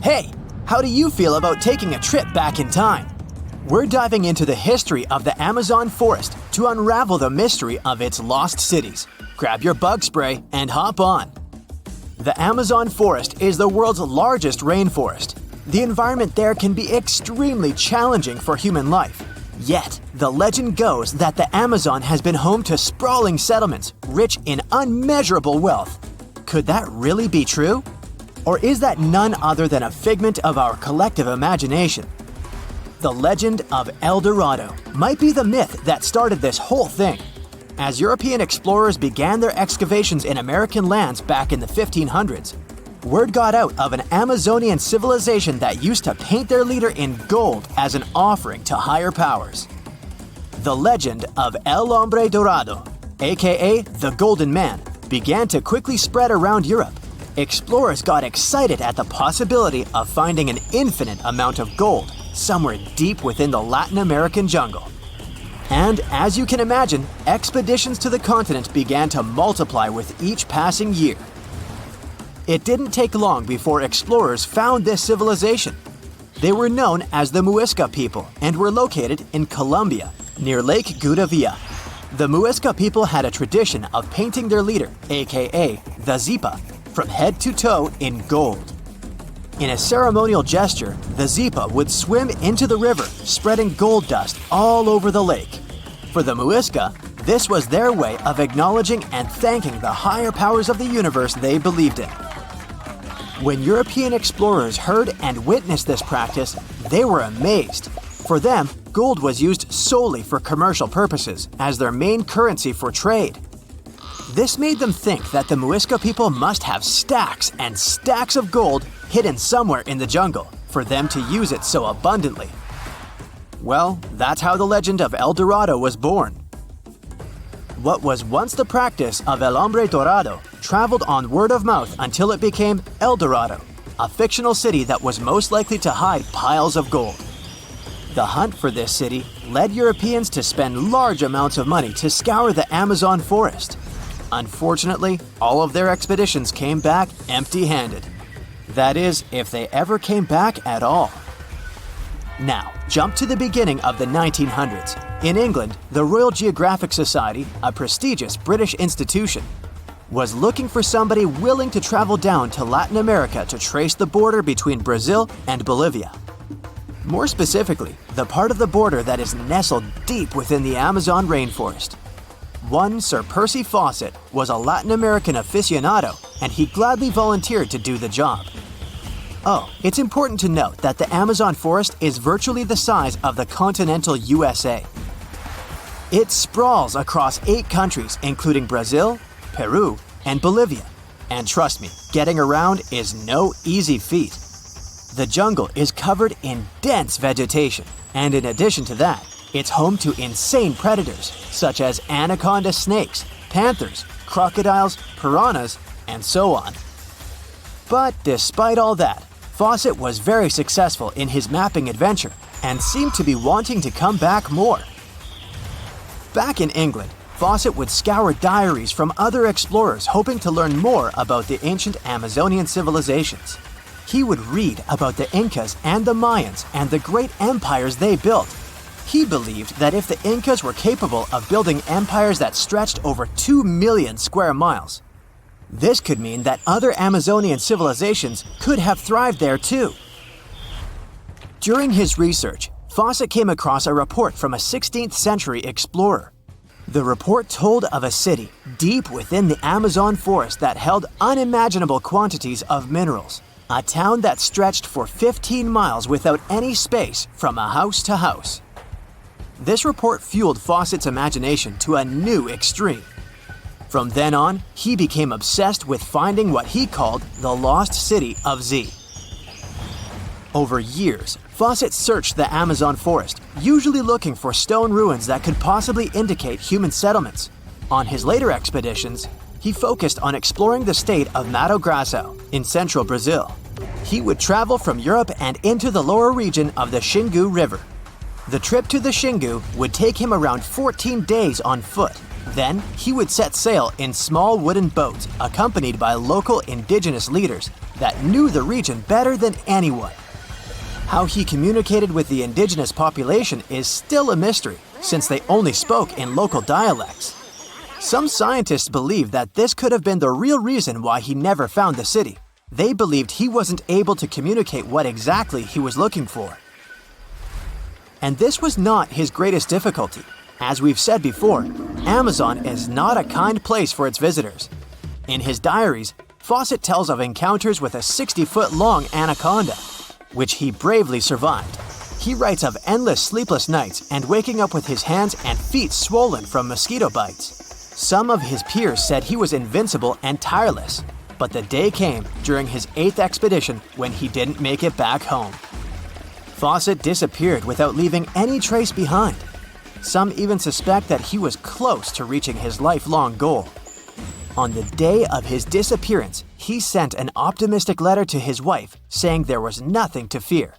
Hey, how do you feel about taking a trip back in time? We're diving into the history of the Amazon forest to unravel the mystery of its lost cities. Grab your bug spray and hop on. The Amazon forest is the world's largest rainforest. The environment there can be extremely challenging for human life. Yet, the legend goes that the Amazon has been home to sprawling settlements rich in unmeasurable wealth. Could that really be true? Or is that none other than a figment of our collective imagination? The legend of El Dorado might be the myth that started this whole thing. As European explorers began their excavations in American lands back in the 1500s, word got out of an Amazonian civilization that used to paint their leader in gold as an offering to higher powers. The legend of El Hombre Dorado, aka the Golden Man, began to quickly spread around Europe. Explorers got excited at the possibility of finding an infinite amount of gold somewhere deep within the Latin American jungle. And as you can imagine, expeditions to the continent began to multiply with each passing year. It didn't take long before explorers found this civilization. They were known as the Muisca people and were located in Colombia, near Lake Gudavia. The Muisca people had a tradition of painting their leader, aka the Zipa, from head to toe in gold. In a ceremonial gesture, the Zipa would swim into the river, spreading gold dust all over the lake. For the Muisca, this was their way of acknowledging and thanking the higher powers of the universe they believed in. When European explorers heard and witnessed this practice, they were amazed. For them, gold was used solely for commercial purposes as their main currency for trade. This made them think that the Muisca people must have stacks and stacks of gold hidden somewhere in the jungle for them to use it so abundantly. Well, that's how the legend of El Dorado was born. What was once the practice of El Hombre Dorado traveled on word of mouth until it became El Dorado, a fictional city that was most likely to hide piles of gold. The hunt for this city led Europeans to spend large amounts of money to scour the Amazon forest. Unfortunately, all of their expeditions came back empty-handed. That is, if they ever came back at all. Now, jump to the beginning of the 1900s. In England, the Royal Geographic Society, a prestigious British institution, was looking for somebody willing to travel down to Latin America to trace the border between Brazil and Bolivia. More specifically, the part of the border that is nestled deep within the Amazon rainforest. One Sir Percy Fawcett was a Latin American aficionado, and he gladly volunteered to do the job. Oh, it's important to note that the Amazon forest is virtually the size of the continental USA. It sprawls across 8 countries, including Brazil, Peru, and Bolivia. And trust me, getting around is no easy feat. The jungle is covered in dense vegetation, and in addition to that, it's home to insane predators such as anaconda snakes, panthers, crocodiles, piranhas, and so on. But despite all that, Fawcett was very successful in his mapping adventure and seemed to be wanting to come back more. Back in England, Fawcett would scour diaries from other explorers hoping to learn more about the ancient Amazonian civilizations. He would read about the Incas and the Mayans and the great empires they built. He believed that if the Incas were capable of building empires that stretched over 2 million square miles, this could mean that other Amazonian civilizations could have thrived there too. During his research, Fawcett came across a report from a 16th century explorer. The report told of a city deep within the Amazon forest that held unimaginable quantities of minerals, a town that stretched for 15 miles without any space from a house to house. This report fueled Fawcett's imagination to a new extreme. From then on, he became obsessed with finding what he called the lost city of Z. Over years, Fawcett searched the Amazon forest, usually looking for stone ruins that could possibly indicate human settlements. On his later expeditions, he focused on exploring the state of Mato Grosso in central Brazil. He would travel from Europe and into the lower region of the Xingu River. The trip to the Xingu would take him around 14 days on foot. Then, he would set sail in small wooden boats accompanied by local indigenous leaders that knew the region better than anyone. How he communicated with the indigenous population is still a mystery, since they only spoke in local dialects. Some scientists believe that this could have been the real reason why he never found the city. They believed he wasn't able to communicate what exactly he was looking for. And this was not his greatest difficulty. As we've said before, Amazon is not a kind place for its visitors. In his diaries, Fawcett tells of encounters with a 60-foot-long anaconda, which he bravely survived. He writes of endless sleepless nights and waking up with his hands and feet swollen from mosquito bites. Some of his peers said he was invincible and tireless, but the day came during his 8th expedition when he didn't make it back home. Fawcett disappeared without leaving any trace behind. Some even suspect that he was close to reaching his lifelong goal. On the day of his disappearance, he sent an optimistic letter to his wife saying there was nothing to fear,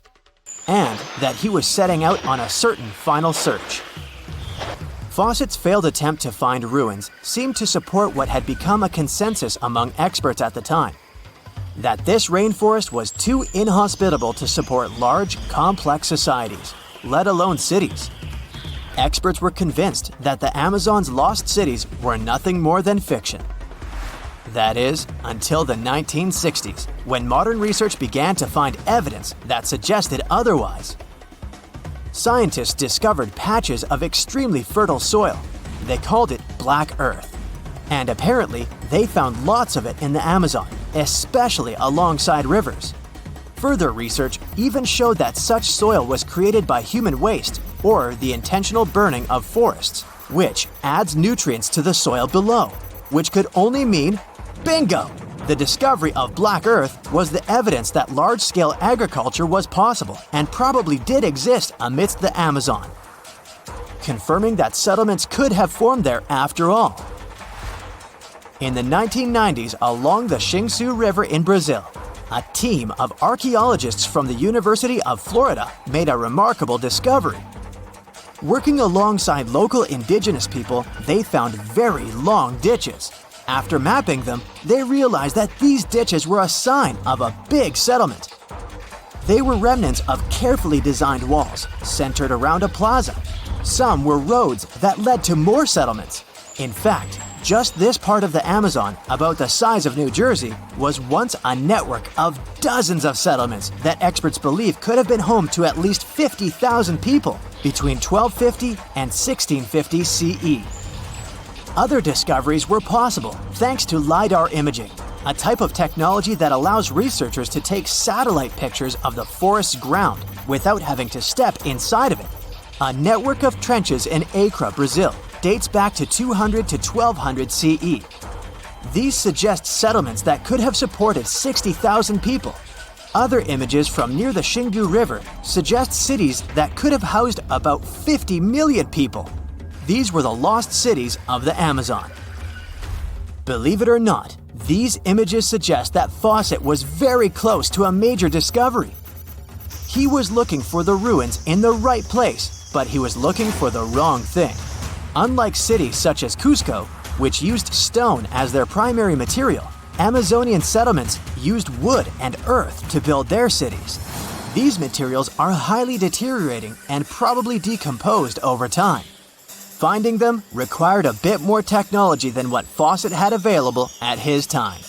and that he was setting out on a certain final search. Fawcett's failed attempt to find ruins seemed to support what had become a consensus among experts at the time, that this rainforest was too inhospitable to support large, complex societies, let alone cities. Experts were convinced that the Amazon's lost cities were nothing more than fiction. That is, until the 1960s, when modern research began to find evidence that suggested otherwise. Scientists discovered patches of extremely fertile soil. They called it Black Earth. And apparently, they found lots of it in the Amazon, especially alongside rivers. Further research even showed that such soil was created by human waste or the intentional burning of forests, which adds nutrients to the soil below, which could only mean bingo! The discovery of Black Earth was the evidence that large-scale agriculture was possible and probably did exist amidst the Amazon, confirming that settlements could have formed there after all. In the 1990s, along the Xingsu River in Brazil, a team of archaeologists from the University of Florida made a remarkable discovery. Working alongside local indigenous people, they found very long ditches. After mapping them, they realized that these ditches were a sign of a big settlement. They were remnants of carefully designed walls centered around a plaza. Some were roads that led to more settlements. In fact, just this part of the Amazon, about the size of New Jersey, was once a network of dozens of settlements that experts believe could have been home to at least 50,000 people between 1250 and 1650 CE. Other discoveries were possible thanks to LiDAR imaging, a type of technology that allows researchers to take satellite pictures of the forest's ground without having to step inside of it. A network of trenches in Acre, Brazil, dates back to 200 to 1200 CE. These suggest settlements that could have supported 60,000 people. Other images from near the Xingu River suggest cities that could have housed about 50 million people. These were the lost cities of the Amazon. Believe it or not, these images suggest that Fawcett was very close to a major discovery. He was looking for the ruins in the right place, but he was looking for the wrong thing. Unlike cities such as Cusco, which used stone as their primary material, Amazonian settlements used wood and earth to build their cities. These materials are highly deteriorating and probably decomposed over time. Finding them required a bit more technology than what Fawcett had available at his time.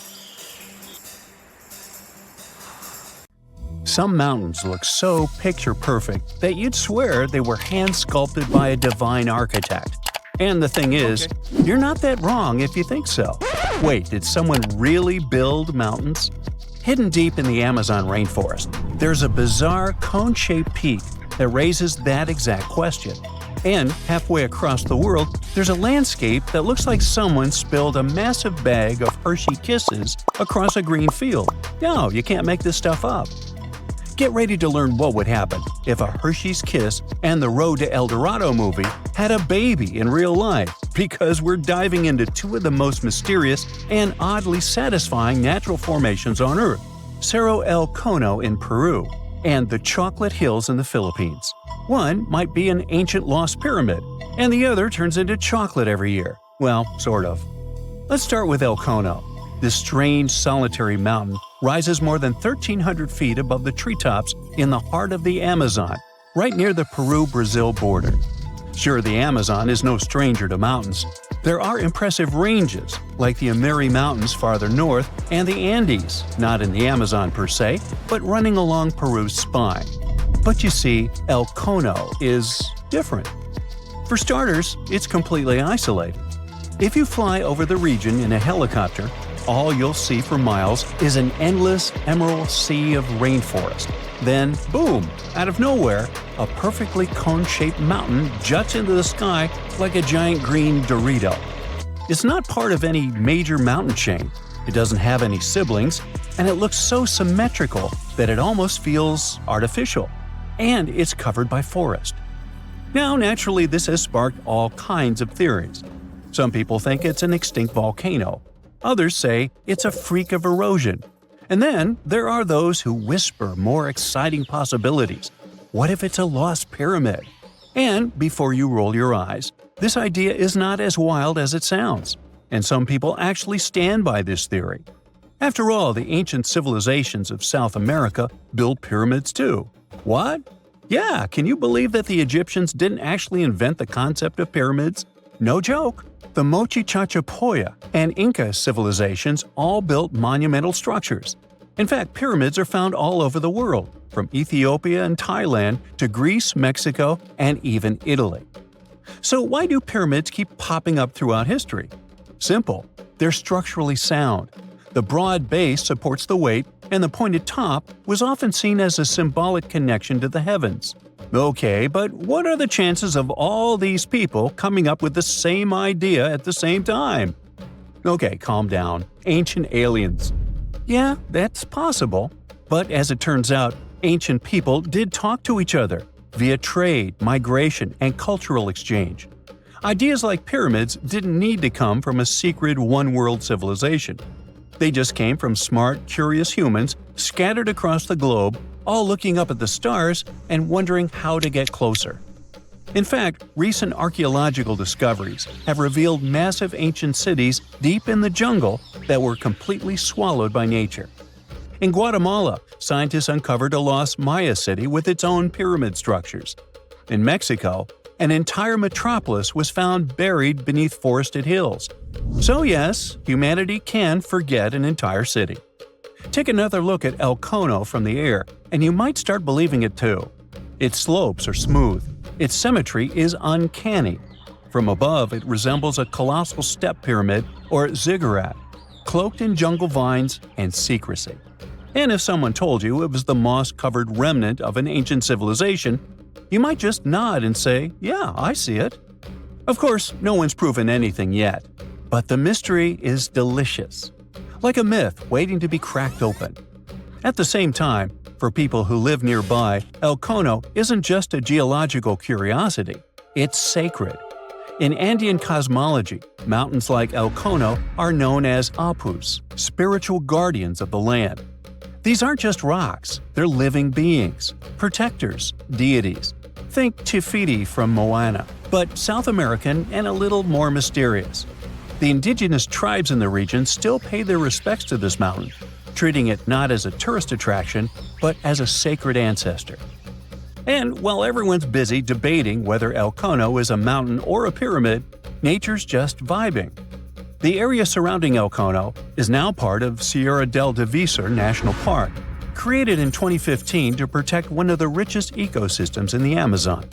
Some mountains look so picture-perfect that you'd swear they were hand-sculpted by a divine architect. And the thing is, you're not that wrong if you think so. Wait, did someone really build mountains? Hidden deep in the Amazon rainforest, there's a bizarre cone-shaped peak that raises that exact question. And halfway across the world, there's a landscape that looks like someone spilled a massive bag of Hershey Kisses across a green field. No, you can't make this stuff up. Get ready to learn what would happen if a Hershey's Kiss and the Road to El Dorado movie had a baby in real life, because we're diving into two of the most mysterious and oddly satisfying natural formations on Earth, Cerro El Cono in Peru and the Chocolate Hills in the Philippines. One might be an ancient lost pyramid, and the other turns into chocolate every year. Well, sort of. Let's start with El Cono. This strange, solitary mountain rises more than 1,300 feet above the treetops in the heart of the Amazon, right near the Peru-Brazil border. Sure, the Amazon is no stranger to mountains. There are impressive ranges, like the Amiri Mountains farther north and the Andes, not in the Amazon per se, but running along Peru's spine. But you see, El Cono is different. For starters, it's completely isolated. If you fly over the region in a helicopter, all you'll see for miles is an endless emerald sea of rainforest. Then, boom, out of nowhere, a perfectly cone-shaped mountain juts into the sky like a giant green Dorado. It's not part of any major mountain chain, it doesn't have any siblings, and it looks so symmetrical that it almost feels artificial. And it's covered by forest. Now, naturally, this has sparked all kinds of theories. Some people think it's an extinct volcano. Others say it's a freak of erosion. And then there are those who whisper more exciting possibilities. What if it's a lost pyramid? And before you roll your eyes, this idea is not as wild as it sounds. And some people actually stand by this theory. After all, the ancient civilizations of South America built pyramids too. What? Yeah, can you believe that the Egyptians didn't actually invent the concept of pyramids? No joke. The Mochichachapoya and Inca civilizations all built monumental structures. In fact, pyramids are found all over the world, from Ethiopia and Thailand to Greece, Mexico, and even Italy. So why do pyramids keep popping up throughout history? Simple. They're structurally sound. The broad base supports the weight, and the pointed top was often seen as a symbolic connection to the heavens. Okay, but what are the chances of all these people coming up with the same idea at the same time? Okay, calm down. Ancient aliens. Yeah, that's possible. But as it turns out, ancient people did talk to each other via trade, migration, and cultural exchange. Ideas like pyramids didn't need to come from a secret one-world civilization. They just came from smart, curious humans scattered across the globe, all looking up at the stars and wondering how to get closer. In fact, recent archaeological discoveries have revealed massive ancient cities deep in the jungle that were completely swallowed by nature. In Guatemala, scientists uncovered a lost Maya city with its own pyramid structures. In Mexico, an entire metropolis was found buried beneath forested hills. So yes, humanity can forget an entire city. Take another look at El Cono from the air, and you might start believing it too. Its slopes are smooth. Its symmetry is uncanny. From above, it resembles a colossal step pyramid or ziggurat, cloaked in jungle vines and secrecy. And if someone told you it was the moss-covered remnant of an ancient civilization, you might just nod and say, "Yeah, I see it." Of course, no one's proven anything yet. But the mystery is delicious. Like a myth waiting to be cracked open. At the same time, for people who live nearby, El Cono isn't just a geological curiosity, it's sacred. In Andean cosmology, mountains like El Cono are known as apus, spiritual guardians of the land. These aren't just rocks, they're living beings, protectors, deities. Think Tifiti from Moana, but South American and a little more mysterious. The indigenous tribes in the region still pay their respects to this mountain, treating it not as a tourist attraction, but as a sacred ancestor. And while everyone's busy debating whether El Cono is a mountain or a pyramid, nature's just vibing. The area surrounding El Cono is now part of Sierra del Divisor National Park, created in 2015 to protect one of the richest ecosystems in the Amazon.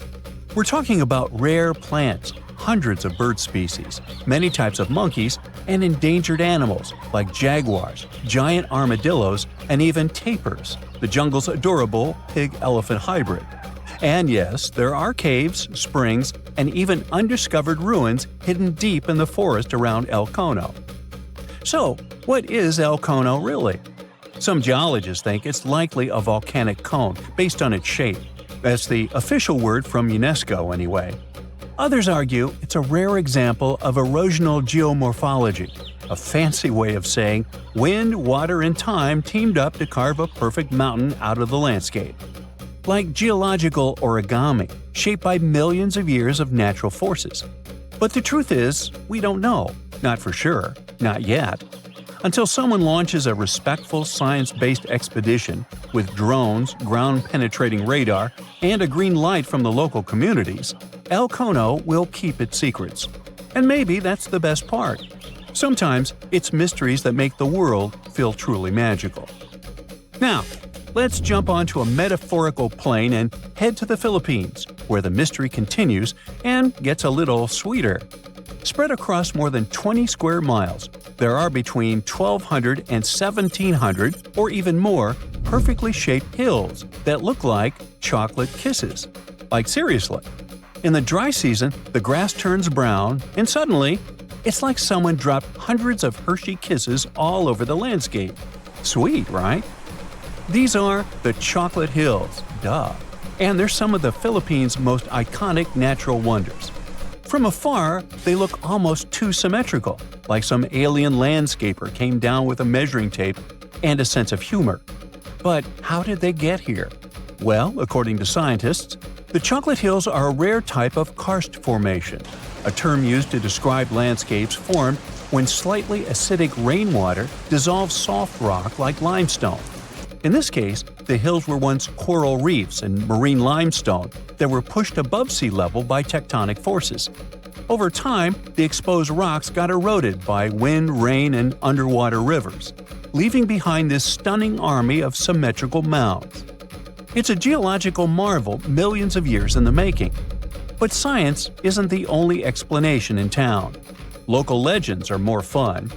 We're talking about rare plants, hundreds of bird species, many types of monkeys, and endangered animals like jaguars, giant armadillos, and even tapirs, the jungle's adorable pig-elephant hybrid. And yes, there are caves, springs, and even undiscovered ruins hidden deep in the forest around El Cono. So, what is El Cono really? Some geologists think it's likely a volcanic cone based on its shape. That's the official word from UNESCO anyway. Others argue it's a rare example of erosional geomorphology, a fancy way of saying wind, water, and time teamed up to carve a perfect mountain out of the landscape. Like geological origami, shaped by millions of years of natural forces. But the truth is, we don't know. Not for sure. Not yet. until someone launches a respectful science-based expedition with drones, ground-penetrating radar, and a green light from the local communities. El Cono will keep its secrets. And maybe that's the best part. Sometimes it's mysteries that make the world feel truly magical. Now, let's jump onto a metaphorical plane and head to the Philippines, where the mystery continues and gets a little sweeter. Spread across more than 20 square miles, there are between 1,200 and 1,700, or even more, perfectly shaped hills that look like chocolate kisses. Like seriously. In the dry season, the grass turns brown, and suddenly, it's like someone dropped hundreds of Hershey kisses all over the landscape. Sweet, right? These are the Chocolate Hills, duh. And they're some of the Philippines' most iconic natural wonders. From afar, they look almost too symmetrical, like some alien landscaper came down with a measuring tape and a sense of humor. But how did they get here? Well, according to scientists, the Chocolate Hills are a rare type of karst formation, a term used to describe landscapes formed when slightly acidic rainwater dissolves soft rock like limestone. In this case, the hills were once coral reefs and marine limestone that were pushed above sea level by tectonic forces. Over time, the exposed rocks got eroded by wind, rain, and underwater rivers, leaving behind this stunning army of symmetrical mounds. It's a geological marvel millions of years in the making. But science isn't the only explanation in town. Local legends are more fun.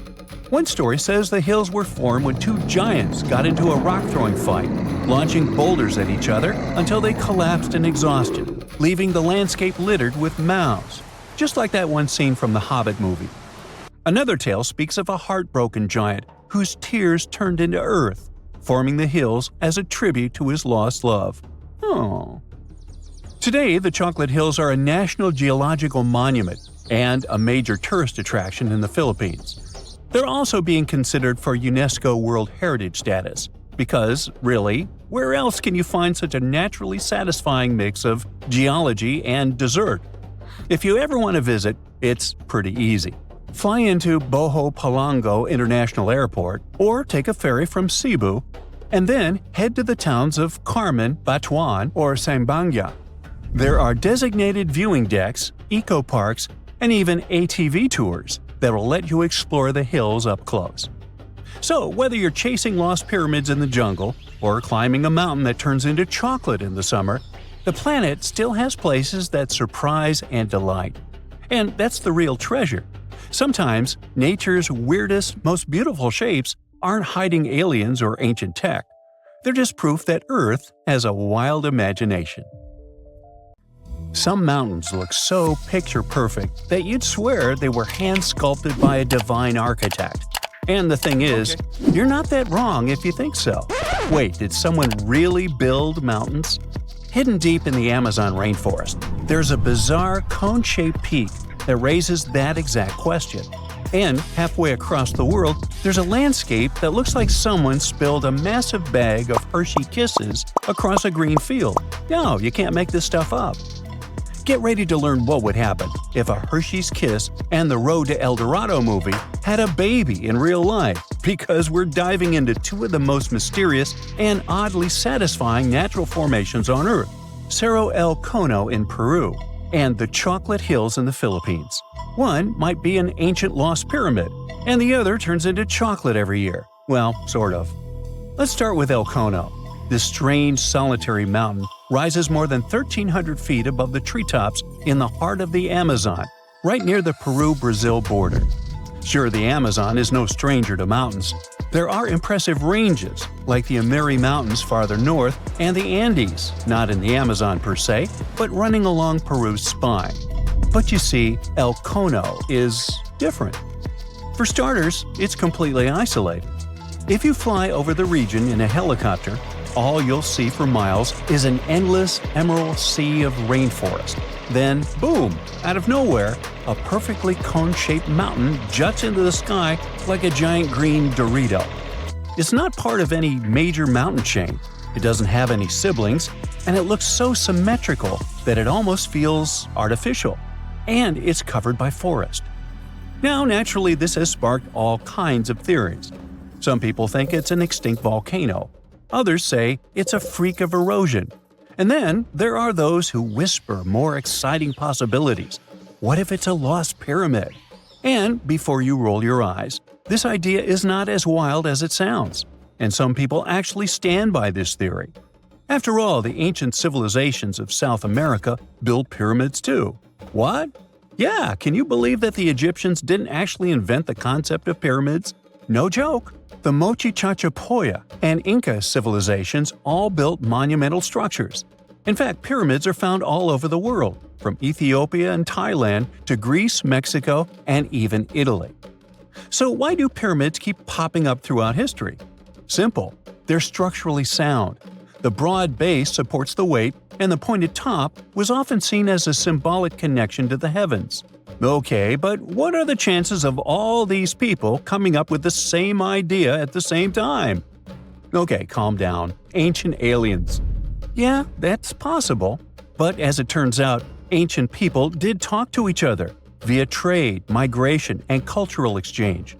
One story says the hills were formed when two giants got into a rock-throwing fight, launching boulders at each other until they collapsed in exhaustion, leaving the landscape littered with mounds, just like that one scene from the Hobbit movie. Another tale speaks of a heartbroken giant whose tears turned into earth, forming the hills as a tribute to his lost love. Oh. Today, the Chocolate Hills are a National Geological Monument and a major tourist attraction in the Philippines. They're also being considered for UNESCO World Heritage status, because, really, where else can you find such a naturally satisfying mix of geology and dessert? If you ever want to visit, it's pretty easy. Fly into Boho Palango International Airport or take a ferry from Cebu, and then head to the towns of Carmen, Batuan, or Sambanga. There are designated viewing decks, eco-parks, and even ATV tours that will let you explore the hills up close. So, whether you're chasing lost pyramids in the jungle or climbing a mountain that turns into chocolate in the summer, the planet still has places that surprise and delight. And that's the real treasure. Sometimes, nature's weirdest, most beautiful shapes aren't hiding aliens or ancient tech. They're just proof that Earth has a wild imagination. Some mountains look so picture-perfect that you'd swear they were hand-sculpted by a divine architect. And the thing is, you're not that wrong if you think so. Wait, did someone really build mountains? Hidden deep in the Amazon rainforest, there's a bizarre cone-shaped peak that raises that exact question. And halfway across the world, there's a landscape that looks like someone spilled a massive bag of Hershey Kisses across a green field. No, you can't make this stuff up. Get ready to learn what would happen if a Hershey's Kiss and the Road to El Dorado movie had a baby in real life, because we're diving into two of the most mysterious and oddly satisfying natural formations on Earth, Cerro El Cono in Peru and the Chocolate Hills in the Philippines. One might be an ancient lost pyramid, and the other turns into chocolate every year. Well, sort of. Let's start with El Cono. This strange, solitary mountain rises more than 1,300 feet above the treetops in the heart of the Amazon, right near the Peru-Brazil border. Sure, the Amazon is no stranger to mountains. There are impressive ranges, like the Ameri Mountains farther north and the Andes, not in the Amazon per se, but running along Peru's spine. But you see, El Cono is different. For starters, it's completely isolated. If you fly over the region in a helicopter, all you'll see for miles is an endless emerald sea of rainforest. Then, boom, out of nowhere, a perfectly cone-shaped mountain juts into the sky like a giant green Dorado. It's not part of any major mountain chain, it doesn't have any siblings, and it looks so symmetrical that it almost feels artificial. And it's covered by forest. Now, naturally, this has sparked all kinds of theories. Some people think it's an extinct volcano. Others say it's a freak of erosion. And then there are those who whisper more exciting possibilities. What if it's a lost pyramid? And before you roll your eyes, this idea is not as wild as it sounds. And some people actually stand by this theory. After all, the ancient civilizations of South America built pyramids too. What? Yeah, can you believe that the Egyptians didn't actually invent the concept of pyramids? No joke. The Mochi Chachapoya and Inca civilizations all built monumental structures. In fact, pyramids are found all over the world, from Ethiopia and Thailand to Greece, Mexico, and even Italy. So why do pyramids keep popping up throughout history? Simple. They're structurally sound. The broad base supports the weight, and the pointed top was often seen as a symbolic connection to the heavens. Okay, but what are the chances of all these people coming up with the same idea at the same time? Okay, calm down. Ancient aliens. Yeah, that's possible. But as it turns out, ancient people did talk to each other via trade, migration, and cultural exchange.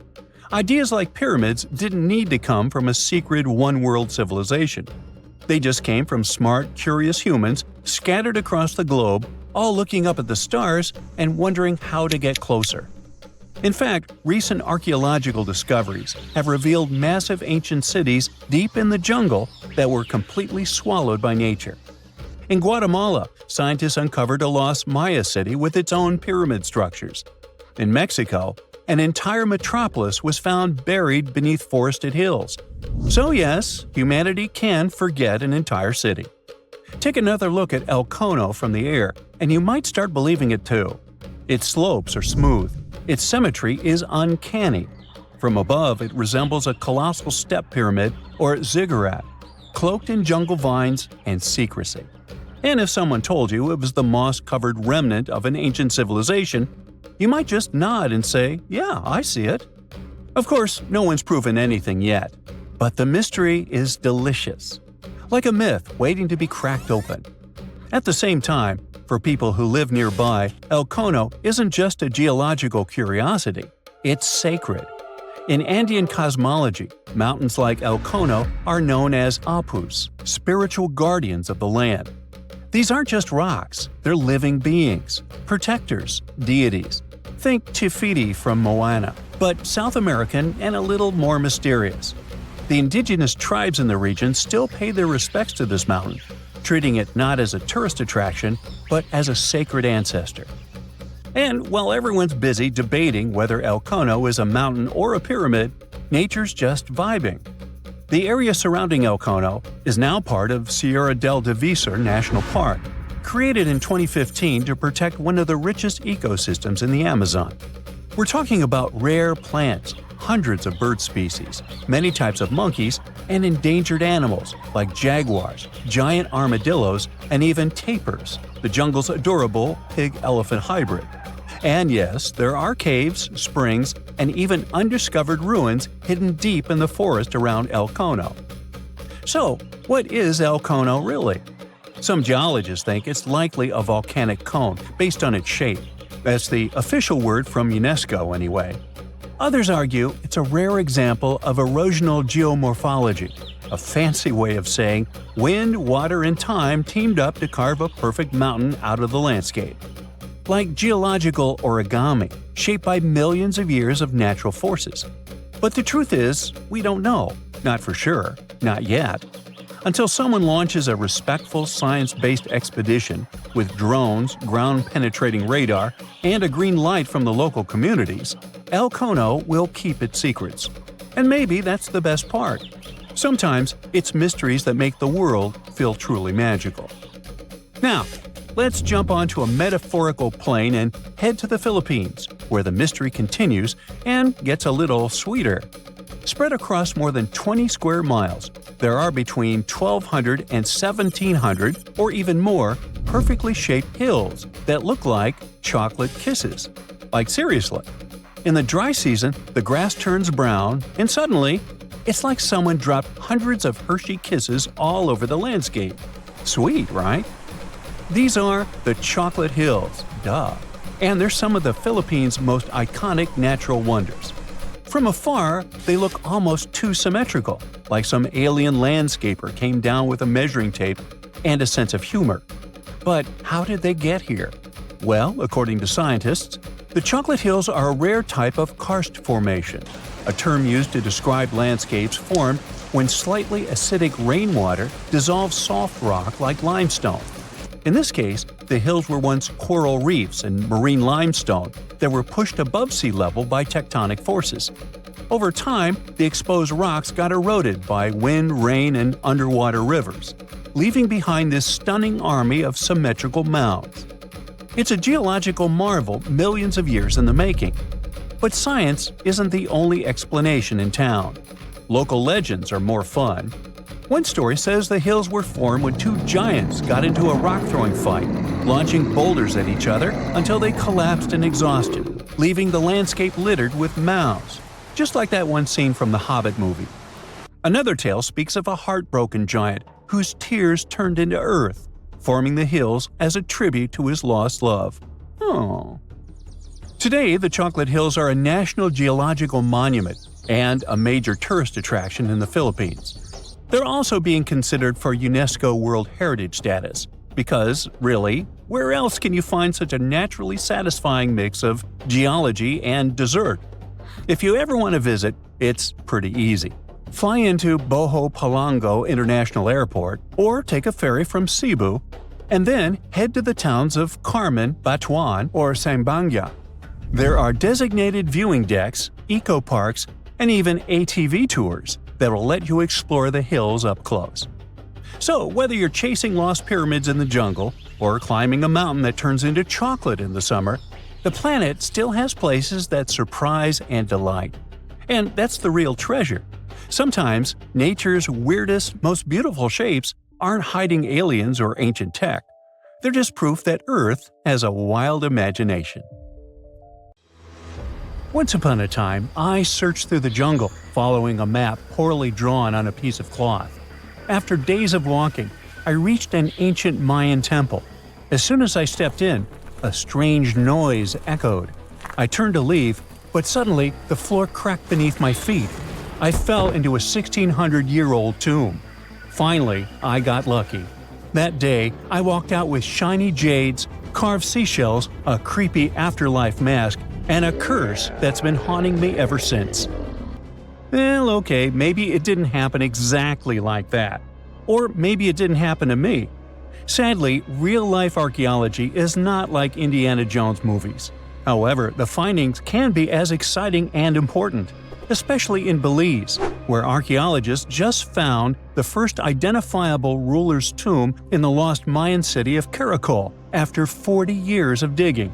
Ideas like pyramids didn't need to come from a secret one-world civilization. They just came from smart, curious humans scattered across the globe, all looking up at the stars and wondering how to get closer. In fact, recent archaeological discoveries have revealed massive ancient cities deep in the jungle that were completely swallowed by nature. In Guatemala, scientists uncovered a lost Maya city with its own pyramid structures. In Mexico, an entire metropolis was found buried beneath forested hills. So yes, humanity can forget an entire city. Take another look at El Cono from the air, and you might start believing it too. Its slopes are smooth. Its symmetry is uncanny. From above, it resembles a colossal step pyramid or ziggurat, cloaked in jungle vines and secrecy. And if someone told you it was the moss-covered remnant of an ancient civilization, you might just nod and say, "Yeah, I see it." Of course, no one's proven anything yet. But the mystery is delicious. Like a myth waiting to be cracked open. At the same time, for people who live nearby, El Cono isn't just a geological curiosity, it's sacred. In Andean cosmology, mountains like El Cono are known as apus, spiritual guardians of the land. These aren't just rocks, they're living beings, protectors, deities. Think Te Fiti from Moana, but South American and a little more mysterious. The indigenous tribes in the region still pay their respects to this mountain, treating it not as a tourist attraction, but as a sacred ancestor. And while everyone's busy debating whether El Cono is a mountain or a pyramid, nature's just vibing. The area surrounding El Cono is now part of Sierra del Divisor National Park, created in 2015 to protect one of the richest ecosystems in the Amazon. We're talking about rare plants, hundreds of bird species, many types of monkeys, and endangered animals like jaguars, giant armadillos, and even tapirs, the jungle's adorable pig-elephant hybrid. And yes, there are caves, springs, and even undiscovered ruins hidden deep in the forest around El Cono. So, what is El Cono really? Some geologists think it's likely a volcanic cone based on its shape. That's the official word from UNESCO anyway. Others argue it's a rare example of erosional geomorphology, a fancy way of saying wind, water, and time teamed up to carve a perfect mountain out of the landscape. Like geological origami, shaped by millions of years of natural forces. But the truth is, we don't know. Not for sure. Not yet. Until someone launches a respectful science-based expedition with drones, ground-penetrating radar, and a green light from the local communities, El Cono will keep its secrets. And maybe that's the best part. Sometimes it's mysteries that make the world feel truly magical. Now, let's jump onto a metaphorical plane and head to the Philippines, where the mystery continues and gets a little sweeter. Spread across more than 20 square miles, there are between 1,200 and 1,700, or even more, perfectly shaped hills that look like chocolate kisses. Like seriously. In the dry season, the grass turns brown, and suddenly, it's like someone dropped hundreds of Hershey kisses all over the landscape. Sweet, right? These are the Chocolate Hills, duh. and they're some of the Philippines' most iconic natural wonders. From afar, they look almost too symmetrical, like some alien landscaper came down with a measuring tape and a sense of humor. But how did they get here? Well, according to scientists, the Chocolate Hills are a rare type of karst formation, a term used to describe landscapes formed when slightly acidic rainwater dissolves soft rock like limestone. In this case, the hills were once coral reefs and marine limestone that were pushed above sea level by tectonic forces. Over time, the exposed rocks got eroded by wind, rain, and underwater rivers, leaving behind this stunning army of symmetrical mounds. It's a geological marvel millions of years in the making. But science isn't the only explanation in town. Local legends are more fun. One story says the hills were formed when two giants got into a rock-throwing fight, launching boulders at each other until they collapsed in exhaustion, leaving the landscape littered with mounds, just like that one scene from the Hobbit movie. Another tale speaks of a heartbroken giant whose tears turned into earth, forming the hills as a tribute to his lost love. Oh. Today, the Chocolate Hills are a National Geological Monument and a major tourist attraction in the Philippines. They're also being considered for UNESCO World Heritage status, because, really, where else can you find such a naturally satisfying mix of geology and dessert? If you ever want to visit, it's pretty easy. Fly into Boho Palango International Airport or take a ferry from Cebu, and then head to the towns of Carmen, Batuan, or Sambanga. There are designated viewing decks, eco-parks, and even ATV tours that will let you explore the hills up close. So, whether you're chasing lost pyramids in the jungle or climbing a mountain that turns into chocolate in the summer, the planet still has places that surprise and delight. And that's the real treasure. Sometimes, nature's weirdest, most beautiful shapes aren't hiding aliens or ancient tech. They're just proof that Earth has a wild imagination. Once upon a time, I searched through the jungle, following a map poorly drawn on a piece of cloth. After days of walking, I reached an ancient Mayan temple. As soon as I stepped in, a strange noise echoed. I turned to leave, but suddenly the floor cracked beneath my feet. I fell into a 1,600-year-old tomb. Finally, I got lucky. That day, I walked out with shiny jades, carved seashells, a creepy afterlife mask, and a curse that's been haunting me ever since. Well, okay, maybe it didn't happen exactly like that. Or maybe it didn't happen to me. Sadly, real-life archaeology is not like Indiana Jones movies. However, the findings can be as exciting and important, especially in Belize, where archaeologists just found the first identifiable ruler's tomb in the lost Mayan city of Caracol after 40 years of digging.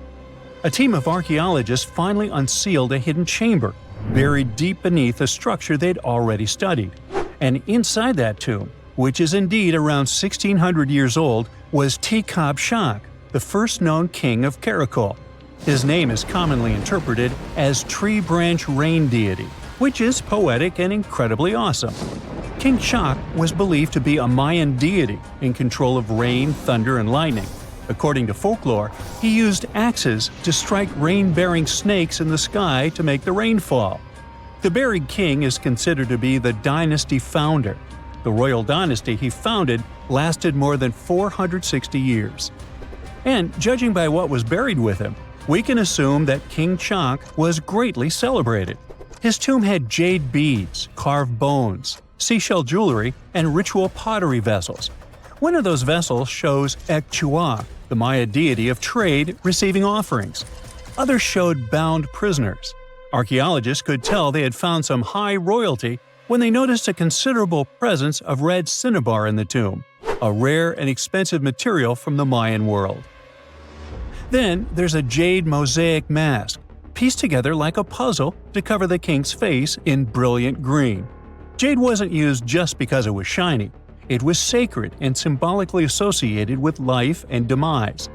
A team of archaeologists finally unsealed a hidden chamber, buried deep beneath a structure they'd already studied. And inside that tomb, which is indeed around 1,600 years old, was Tikab Shak, the first known king of Caracol. His name is commonly interpreted as Tree Branch Rain Deity, which is poetic and incredibly awesome. King Shak was believed to be a Mayan deity in control of rain, thunder, and lightning. According to folklore, he used axes to strike rain-bearing snakes in the sky to make the rain fall. The buried king is considered to be the dynasty founder. The royal dynasty he founded lasted more than 460 years. And judging by what was buried with him, we can assume that King Shak was greatly celebrated. His tomb had jade beads, carved bones, seashell jewelry, and ritual pottery vessels. One of those vessels shows Ek Chua, the Maya deity of trade, receiving offerings. Others showed bound prisoners. Archaeologists could tell they had found some high royalty when they noticed a considerable presence of red cinnabar in the tomb, a rare and expensive material from the Mayan world. Then there's a jade mosaic mask, pieced together like a puzzle to cover the king's face in brilliant green. Jade wasn't used just because it was shiny. It was sacred and symbolically associated with life and demise.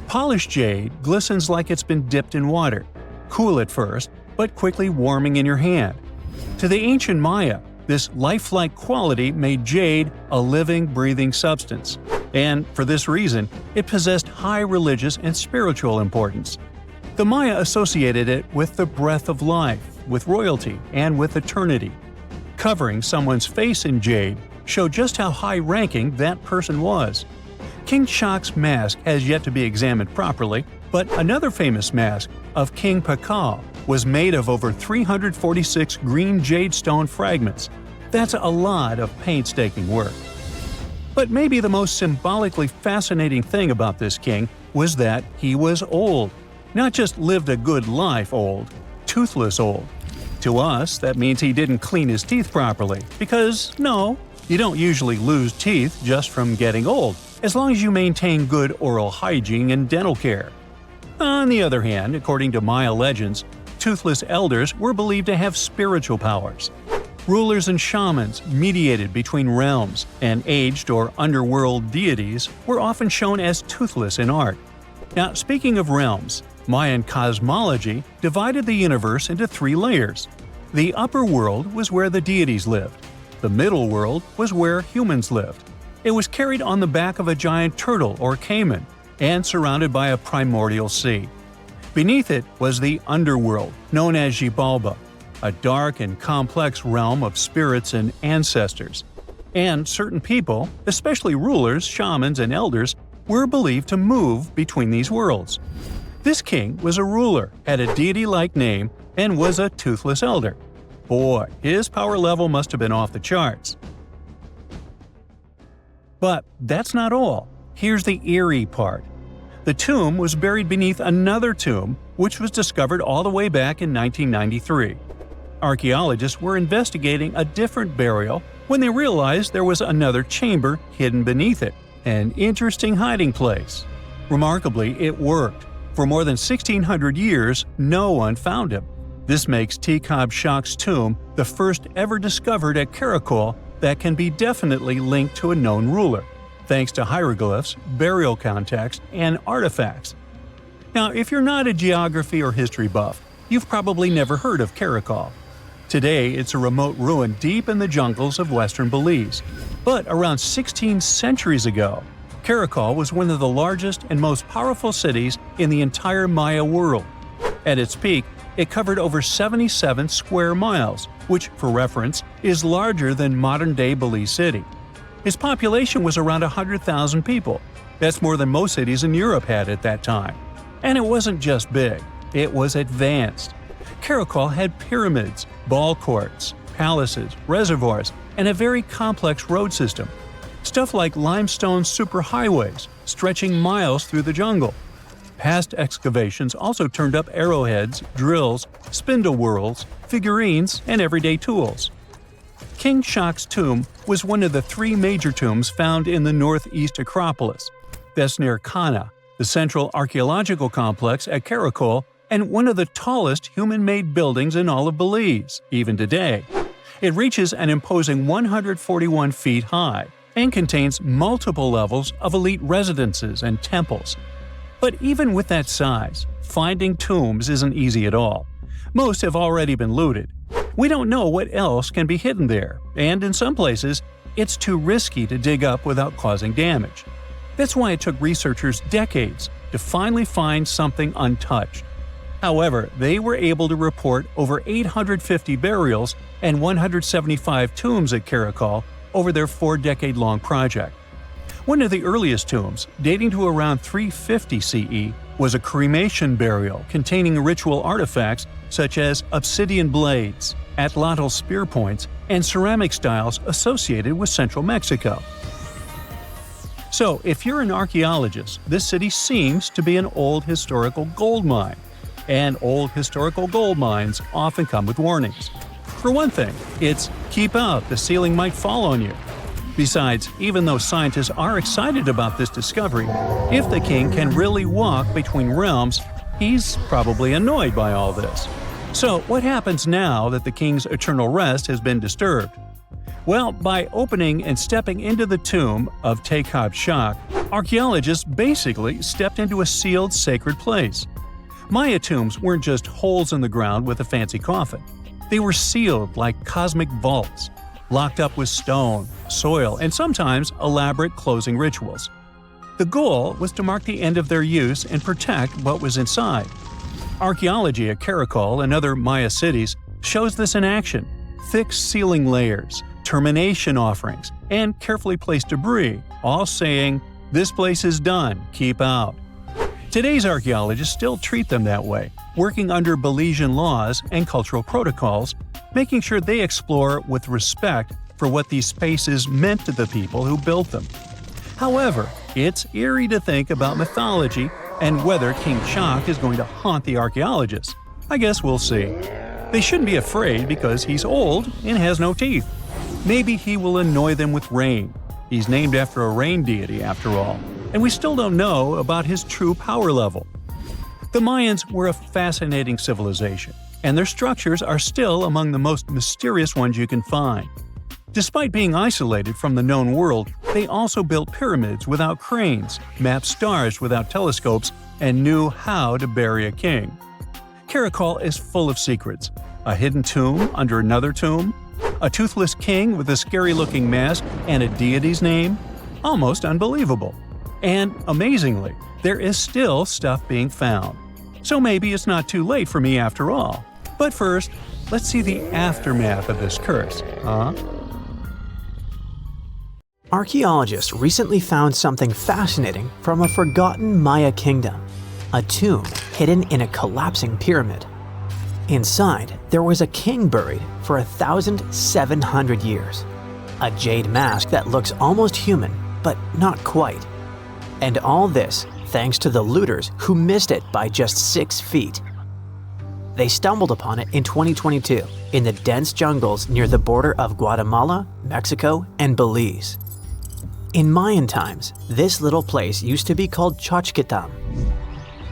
Polished jade glistens like it's been dipped in water, cool at first, but quickly warming in your hand. To the ancient Maya, this lifelike quality made jade a living, breathing substance. And for this reason, it possessed high religious and spiritual importance. The Maya associated it with the breath of life, with royalty, and with eternity. Covering someone's face in jade showed just how high-ranking that person was. King Shak's mask has yet to be examined properly, but another famous mask of King Pakal was made of over 346 green jade stone fragments. That's a lot of painstaking work. But maybe the most symbolically fascinating thing about this king was that he was old. Not just lived a good life old, toothless old. To us, that means he didn't clean his teeth properly, because no, you don't usually lose teeth just from getting old, as long as you maintain good oral hygiene and dental care. On the other hand, according to Maya legends, toothless elders were believed to have spiritual powers. Rulers and shamans mediated between realms, and aged or underworld deities were often shown as toothless in art. Now, speaking of realms, Mayan cosmology divided the universe into 3 layers. The upper world was where the deities lived. The middle world was where humans lived. It was carried on the back of a giant turtle or caiman, and surrounded by a primordial sea. Beneath it was the underworld, known as Xibalba, a dark and complex realm of spirits and ancestors. And certain people, especially rulers, shamans, and elders, were believed to move between these worlds. This king was a ruler, had a deity-like name, and was a toothless elder. Boy, his power level must have been off the charts. But that's not all. Here's the eerie part. The tomb was buried beneath another tomb, which was discovered all the way back in 1993. Archaeologists were investigating a different burial when they realized there was another chamber hidden beneath it, an interesting hiding place. Remarkably, it worked. For more than 1,600 years, no one found him. This makes Tekab Shak's tomb the first ever discovered at Karakol that can be definitely linked to a known ruler, thanks to hieroglyphs, burial context, and artifacts. Now, if you're not a geography or history buff, you've probably never heard of Karakol. Today, it's a remote ruin deep in the jungles of western Belize. But around 16 centuries ago, Karakol was one of the largest and most powerful cities in the entire Maya world. At its peak, it covered over 77 square miles, which, for reference, is larger than modern-day Belize City. Its population was around 100,000 people. That's more than most cities in Europe had at that time. And it wasn't just big, it was advanced. Karakol had pyramids, ball courts, palaces, reservoirs, and a very complex road system. Stuff like limestone superhighways stretching miles through the jungle. Past excavations also turned up arrowheads, drills, spindle whorls, figurines, and everyday tools. King Shak's tomb was one of the 3 major tombs found in the northeast Acropolis. That's near Kana, the central archaeological complex at Karakol, and one of the tallest human-made buildings in all of Belize, even today. It reaches an imposing 141 feet high and contains multiple levels of elite residences and temples. But even with that size, finding tombs isn't easy at all. Most have already been looted. We don't know what else can be hidden there, and in some places, it's too risky to dig up without causing damage. That's why it took researchers decades to finally find something untouched. However, they were able to report over 850 burials and 175 tombs at Karakol over their 4-decade-long project. One of the earliest tombs, dating to around 350 CE, was a cremation burial containing ritual artifacts such as obsidian blades, atlatl spear points, and ceramic styles associated with central Mexico. So, if you're an archaeologist, this city seems to be an old historical gold mine. And old historical gold mines often come with warnings. For one thing, it's keep out, the ceiling might fall on you. Besides, even though scientists are excited about this discovery, if the king can really walk between realms, he's probably annoyed by all this. So what happens now that the king's eternal rest has been disturbed? Well, by opening and stepping into the tomb of Tekab Shak, archaeologists basically stepped into a sealed sacred place. Maya tombs weren't just holes in the ground with a fancy coffin. They were sealed like cosmic vaults, locked up with stone, soil, and sometimes elaborate closing rituals. The goal was to mark the end of their use and protect what was inside. Archaeology at Caracol and other Maya cities shows this in action. Thick ceiling layers, termination offerings, and carefully placed debris, all saying, "This place is done, keep out." Today's archaeologists still treat them that way, working under Belizean laws and cultural protocols, making sure they explore with respect for what these spaces meant to the people who built them. However, it's eerie to think about mythology and whether King Chak is going to haunt the archaeologists. I guess we'll see. They shouldn't be afraid because he's old and has no teeth. Maybe he will annoy them with rain. He's named after a rain deity, after all, and we still don't know about his true power level. The Mayans were a fascinating civilization, and their structures are still among the most mysterious ones you can find. Despite being isolated from the known world, they also built pyramids without cranes, mapped stars without telescopes, and knew how to bury a king. Caracol is full of secrets. A hidden tomb under another tomb, a toothless king with a scary-looking mask and a deity's name. Almost unbelievable. And, amazingly, there is still stuff being found. So maybe it's not too late for me after all. But first, let's see the aftermath of this curse, huh? Archaeologists recently found something fascinating from a forgotten Maya kingdom, a tomb hidden in a collapsing pyramid. Inside, there was a king buried for 1,700 years, a jade mask that looks almost human, but not quite. And all this thanks to the looters who missed it by just 6 feet. They stumbled upon it in 2022 in the dense jungles near the border of Guatemala, Mexico, and Belize. In Mayan times, this little place used to be called Xochitlam.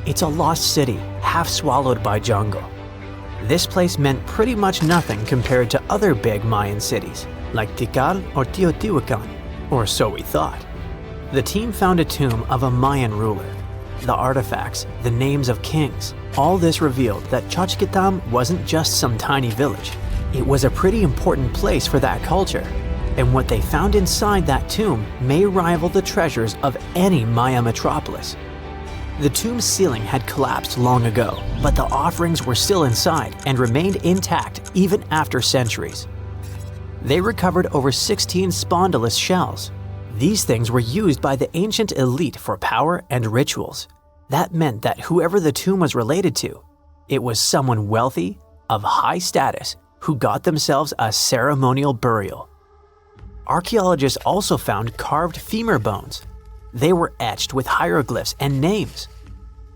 It's a lost city, half swallowed by jungle. This place meant pretty much nothing compared to other big Mayan cities, like Tikal or Teotihuacan, or so we thought. The team found a tomb of a Mayan ruler. The artifacts, the names of kings, all this revealed that Xochitlam wasn't just some tiny village. It was a pretty important place for that culture. And what they found inside that tomb may rival the treasures of any Maya metropolis. The tomb's ceiling had collapsed long ago, but the offerings were still inside and remained intact even after centuries. They recovered over 16 spondylus shells. These things were used by the ancient elite for power and rituals. That meant that whoever the tomb was related to, it was someone wealthy, of high status, who got themselves a ceremonial burial. Archaeologists also found carved femur bones. They were etched with hieroglyphs and names.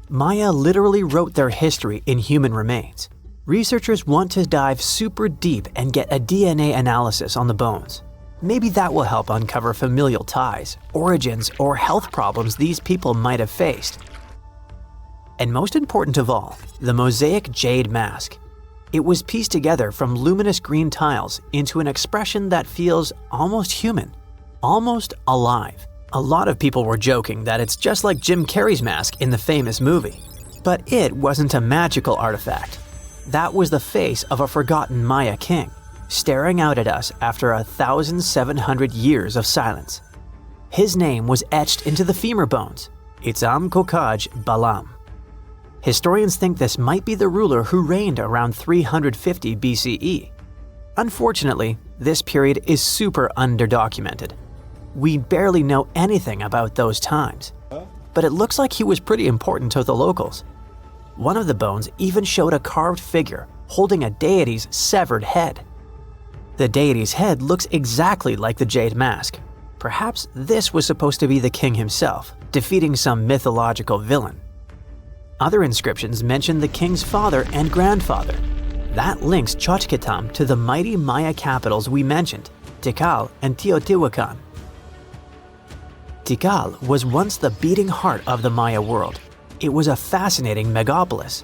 Maya literally wrote their history in human remains. Researchers want to dive super deep and get a DNA analysis on the bones. Maybe that will help uncover familial ties, origins, or health problems these people might have faced. And most important of all, the mosaic jade mask. It was pieced together from luminous green tiles into an expression that feels almost human, almost alive. A lot of people were joking that it's just like Jim Carrey's mask in the famous movie. But it wasn't a magical artifact. That was the face of a forgotten Maya king, staring out at us after 1,700 years of silence. His name was etched into the femur bones, Itzam Kokaj Balam. Historians think this might be the ruler who reigned around 350 BCE. Unfortunately, this period is super underdocumented. We barely know anything about those times, but it looks like he was pretty important to the locals. One of the bones even showed a carved figure holding a deity's severed head. The deity's head looks exactly like the jade mask. Perhaps this was supposed to be the king himself, defeating some mythological villain. Other inscriptions mention the king's father and grandfather. That links Xochitlam to the mighty Maya capitals we mentioned, Tikal and Teotihuacan. Tikal was once the beating heart of the Maya world. It was a fascinating megapolis.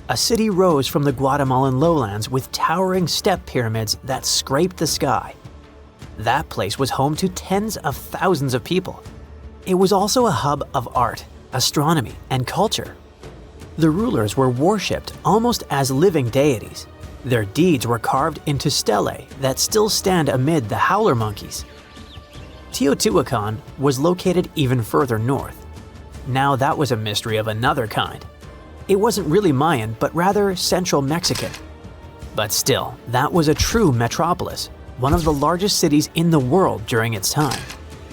A city rose from the Guatemalan lowlands with towering step pyramids that scraped the sky. That place was home to tens of thousands of people. It was also a hub of art, astronomy, and culture. The rulers were worshipped almost as living deities. Their deeds were carved into stelae that still stand amid the howler monkeys. Teotihuacan was located even further north. Now that was a mystery of another kind. It wasn't really Mayan, but rather Central Mexican. But still, that was a true metropolis, one of the largest cities in the world during its time.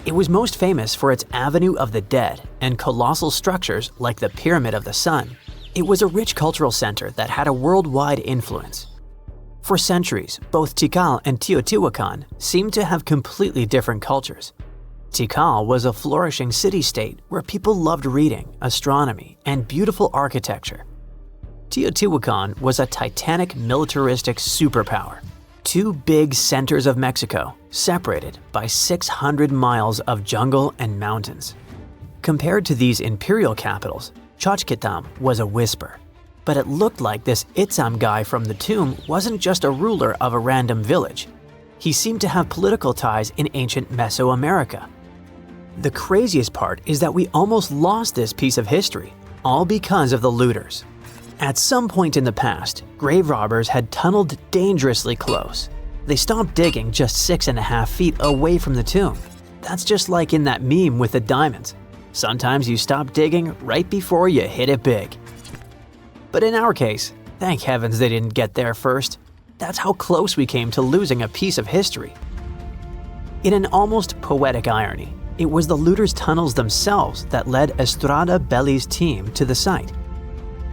It was most famous for its Avenue of the Dead and colossal structures like the Pyramid of the Sun. It was a rich cultural center that had a worldwide influence. For centuries, both Tikal and Teotihuacan seemed to have completely different cultures. Tikal was a flourishing city-state where people loved reading, astronomy, and beautiful architecture. Teotihuacan was a titanic militaristic superpower. Two big centers of Mexico, separated by 600 miles of jungle and mountains. Compared to these imperial capitals, Xochitlam was a whisper. But it looked like this Itzam guy from the tomb wasn't just a ruler of a random village. He seemed to have political ties in ancient Mesoamerica. The craziest part is that we almost lost this piece of history, all because of the looters. At some point in the past, grave robbers had tunneled dangerously close. They stopped digging just 6.5 feet away from the tomb. That's just like in that meme with the diamonds. Sometimes you stop digging right before you hit it big. But in our case, thank heavens they didn't get there first. That's how close we came to losing a piece of history. In an almost poetic irony, it was the looters' tunnels themselves that led Estrada Belli's team to the site.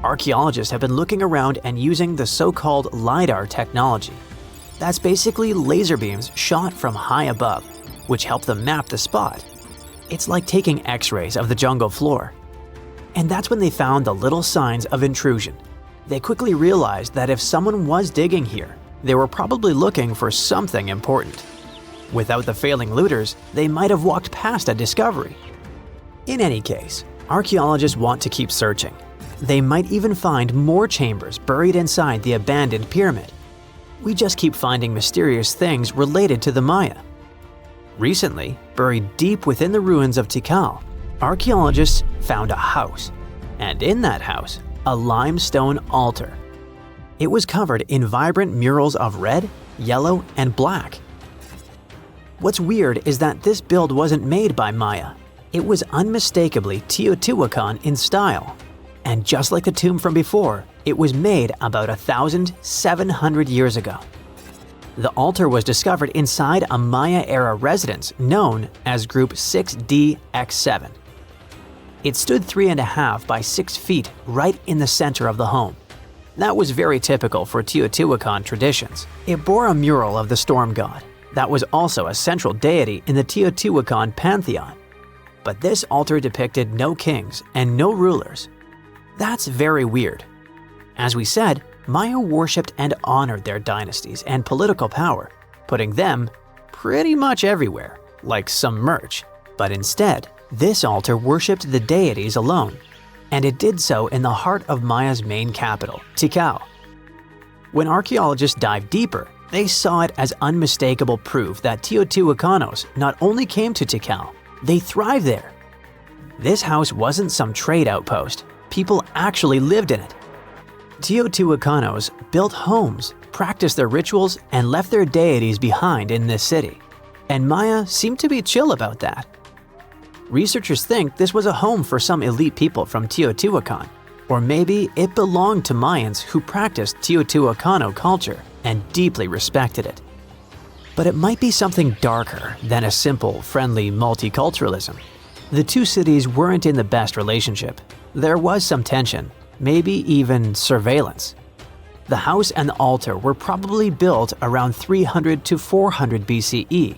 Archaeologists have been looking around and using the so-called LiDAR technology. That's basically laser beams shot from high above, which help them map the spot. It's like taking X-rays of the jungle floor. And that's when they found the little signs of intrusion. They quickly realized that if someone was digging here, they were probably looking for something important. Without the failing looters, they might have walked past a discovery. In any case, archaeologists want to keep searching. They might even find more chambers buried inside the abandoned pyramid. We just keep finding mysterious things related to the Maya. Recently, buried deep within the ruins of Tikal, archaeologists found a house. And in that house, a limestone altar. It was covered in vibrant murals of red, yellow, and black. What's weird is that this build wasn't made by Maya. It was unmistakably Teotihuacan in style. And just like the tomb from before, it was made about 1,700 years ago. The altar was discovered inside a Maya-era residence known as Group 6DX7. It stood 3.5 by 6 feet right in the center of the home. That was very typical for Teotihuacan traditions. It bore a mural of the storm god. That was also a central deity in the Teotihuacan pantheon. But this altar depicted no kings and no rulers. That's very weird. As we said, Maya worshipped and honored their dynasties and political power, putting them pretty much everywhere, like some merch. But instead, this altar worshipped the deities alone, and it did so in the heart of Maya's main capital, Tikal. When archaeologists dived deeper, they saw it as unmistakable proof that Teotihuacanos not only came to Tikal, they thrived there. This house wasn't some trade outpost. People actually lived in it. Teotihuacanos built homes, practiced their rituals, and left their deities behind in this city. And Maya seemed to be chill about that. Researchers think this was a home for some elite people from Teotihuacan, or maybe it belonged to Mayans who practiced Teotihuacano culture and deeply respected it. But it might be something darker than a simple, friendly multiculturalism. The two cities weren't in the best relationship. There was some tension, maybe even surveillance. The house and the altar were probably built around 300 to 400 BCE.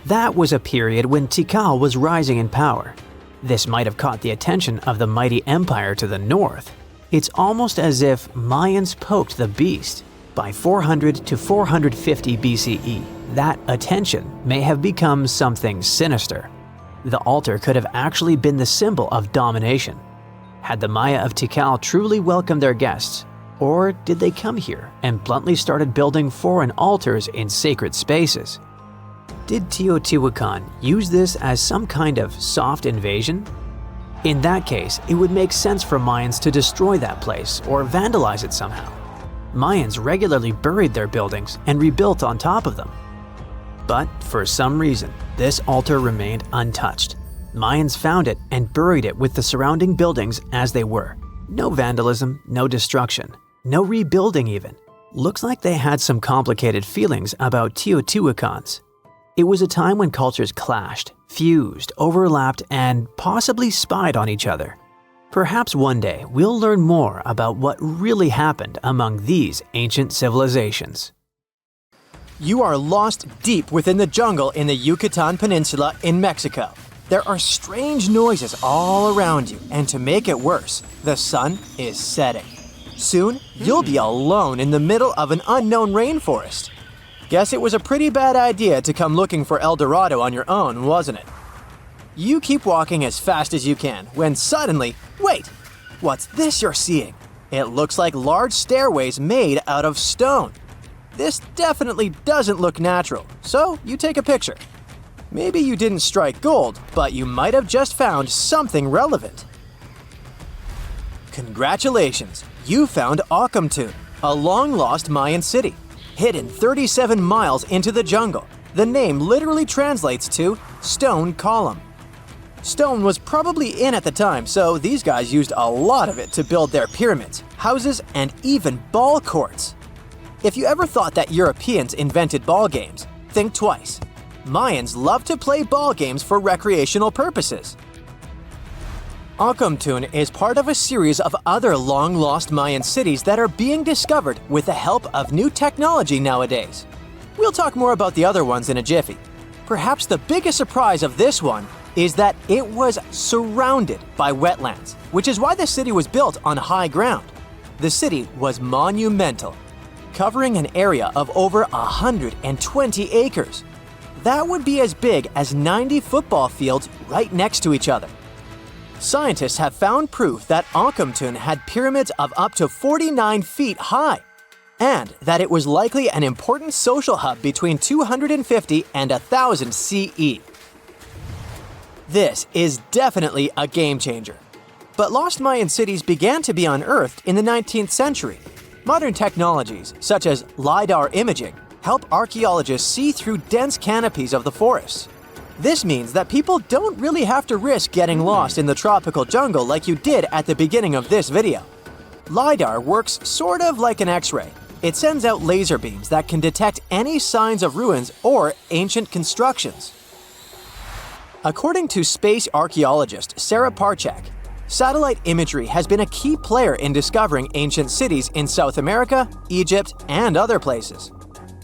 That was a period when Tikal was rising in power. This might have caught the attention of the mighty empire to the north. It's almost as if Mayans poked the beast. By 400 to 450 BCE, that attention may have become something sinister. The altar could have actually been the symbol of domination. Had the Maya of Tikal truly welcomed their guests, or did they come here and bluntly started building foreign altars in sacred spaces? Did Teotihuacan use this as some kind of soft invasion? In that case, it would make sense for Mayans to destroy that place or vandalize it somehow. Mayans regularly buried their buildings and rebuilt on top of them. But for some reason, this altar remained untouched. Mayans found it and buried it with the surrounding buildings as they were. No vandalism, no destruction, no rebuilding even. Looks like they had some complicated feelings about Teotihuacans. It was a time when cultures clashed, fused, overlapped, and possibly spied on each other. Perhaps one day we'll learn more about what really happened among these ancient civilizations. You are lost deep within the jungle in the Yucatan Peninsula in Mexico. There are strange noises all around you, and to make it worse, the sun is setting. Soon, you'll be alone in the middle of an unknown rainforest. Guess it was a pretty bad idea to come looking for El Dorado on your own, wasn't it? You keep walking as fast as you can when suddenly, wait, what's this you're seeing? It looks like large stairways made out of stone. This definitely doesn't look natural, so you take a picture. Maybe you didn't strike gold, but you might have just found something relevant. Congratulations, you found Acomtun, a long-lost Mayan city, hidden 37 miles into the jungle. The name literally translates to stone column. Stone was probably in at the time, so these guys used a lot of it to build their pyramids, houses, and even ball courts. If you ever thought that Europeans invented ball games, think twice. Mayans love to play ball games for recreational purposes. Acomtun is part of a series of other long-lost Mayan cities that are being discovered with the help of new technology nowadays. We'll talk more about the other ones in a jiffy. Perhaps the biggest surprise of this one is that it was surrounded by wetlands, which is why the city was built on high ground. The city was monumental, covering an area of over 120 acres. That would be as big as 90 football fields right next to each other. Scientists have found proof that Acomtun had pyramids of up to 49 feet high, and that it was likely an important social hub between 250 and 1000 CE. This is definitely a game changer. But lost Mayan cities began to be unearthed in the 19th century. Modern technologies, such as LiDAR imaging, help archaeologists see through dense canopies of the forests. This means that people don't really have to risk getting lost in the tropical jungle like you did at the beginning of this video. LiDAR works sort of like an X-ray. It sends out laser beams that can detect any signs of ruins or ancient constructions. According to space archaeologist Sarah Parchak, satellite imagery has been a key player in discovering ancient cities in South America, Egypt, and other places.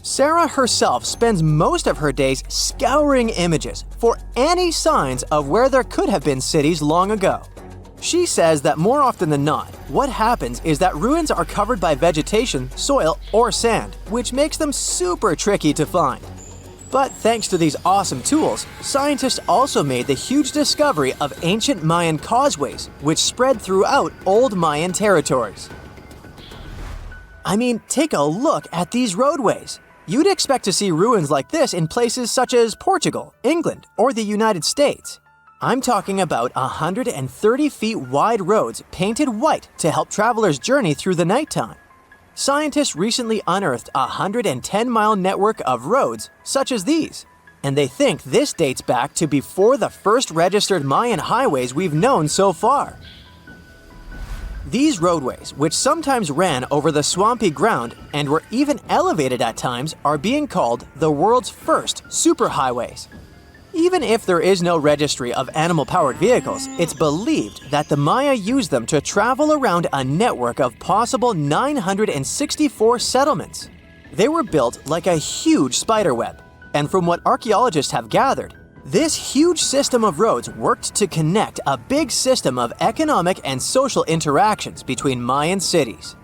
Sarah herself spends most of her days scouring images for any signs of where there could have been cities long ago. She says that more often than not, what happens is that ruins are covered by vegetation, soil, or sand, which makes them super tricky to find. But thanks to these awesome tools, scientists also made the huge discovery of ancient Mayan causeways, which spread throughout old Mayan territories. I mean, take a look at these roadways. You'd expect to see ruins like this in places such as Portugal, England, or the United States. I'm talking about 130 feet wide roads painted white to help travelers journey through the nighttime. Scientists recently unearthed a 110-mile network of roads such as these, and they think this dates back to before the first registered Mayan highways we've known so far. These roadways, which sometimes ran over the swampy ground and were even elevated at times, are being called the world's first superhighways. Even if there is no registry of animal-powered vehicles, it's believed that the Maya used them to travel around a network of possible 964 settlements. They were built like a huge spiderweb, and from what archaeologists have gathered, this huge system of roads worked to connect a big system of economic and social interactions between Mayan cities.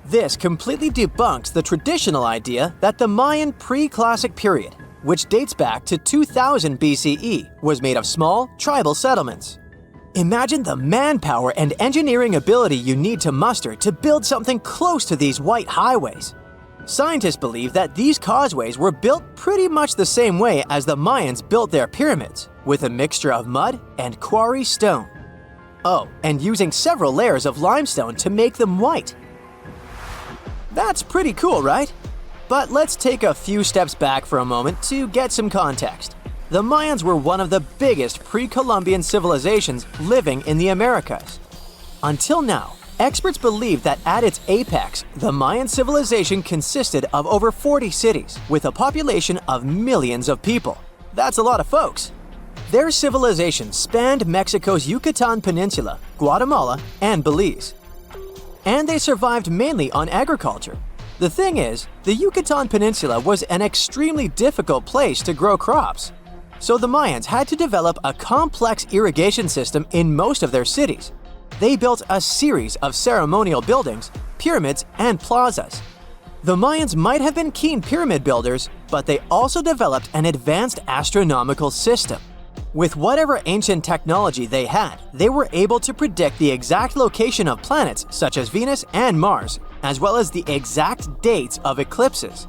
This completely debunks the traditional idea that the Mayan pre-classic period, which dates back to 2000 BCE, was made of small, tribal settlements. Imagine the manpower and engineering ability you need to muster to build something close to these white highways. Scientists believe that these causeways were built pretty much the same way as the Mayans built their pyramids, with a mixture of mud and quarry stone. Oh, and using several layers of limestone to make them white. That's pretty cool, right? But let's take a few steps back for a moment to get some context. The Mayans were one of the biggest pre-Columbian civilizations living in the Americas. Until now, Experts believe that at its apex, the Mayan civilization consisted of over 40 cities, with a population of millions of people. That's a lot of folks. Their civilization spanned Mexico's Yucatan Peninsula, Guatemala, and Belize. And they survived mainly on agriculture. The thing is, the Yucatan Peninsula was an extremely difficult place to grow crops. So the Mayans had to develop a complex irrigation system in most of their cities. They built a series of ceremonial buildings, pyramids, and plazas. The Mayans might have been keen pyramid builders, but they also developed an advanced astronomical system. With whatever ancient technology they had, they were able to predict the exact location of planets such as Venus and Mars, as well as the exact dates of eclipses.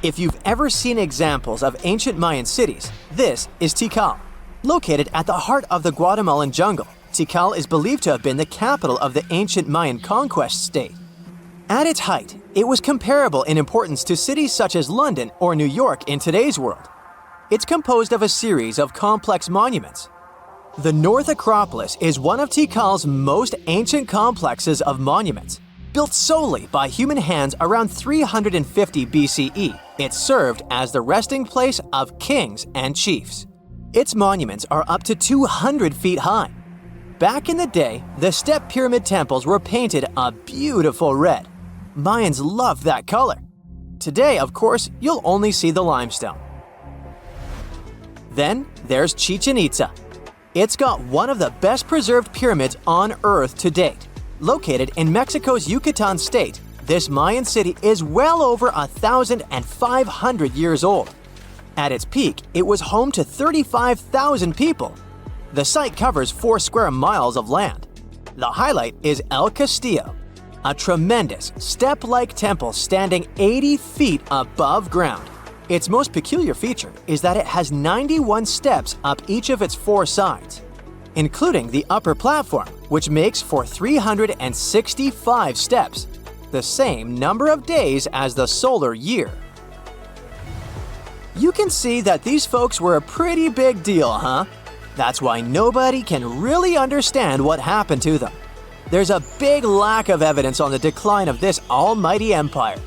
If you've ever seen examples of ancient Mayan cities, this is Tikal. Located at the heart of the Guatemalan jungle, Tikal is believed to have been the capital of the ancient Mayan conquest state. At its height, it was comparable in importance to cities such as London or New York in today's world. It's composed of a series of complex monuments. The North Acropolis is one of Tikal's most ancient complexes of monuments. Built solely by human hands around 350 BCE, it served as the resting place of kings and chiefs. Its monuments are up to 200 feet high. Back in the day, the step pyramid temples were painted a beautiful red. Mayans loved that color. Today, of course, you'll only see the limestone. Then there's Chichen Itza. It's got one of the best preserved pyramids on Earth to date. Located in Mexico's Yucatan state, this Mayan city is well over 1,500 years old. At its peak, it was home to 35,000 people. The site covers 4 square miles of land. The highlight is El Castillo, a tremendous step-like temple standing 80 feet above ground. Its most peculiar feature is that it has 91 steps up each of its 4 sides, including the upper platform, which makes for 365 steps, the same number of days as the solar year. You can see that these folks were a pretty big deal, huh? That's why nobody can really understand what happened to them. There's a big lack of evidence on the decline of this almighty empire.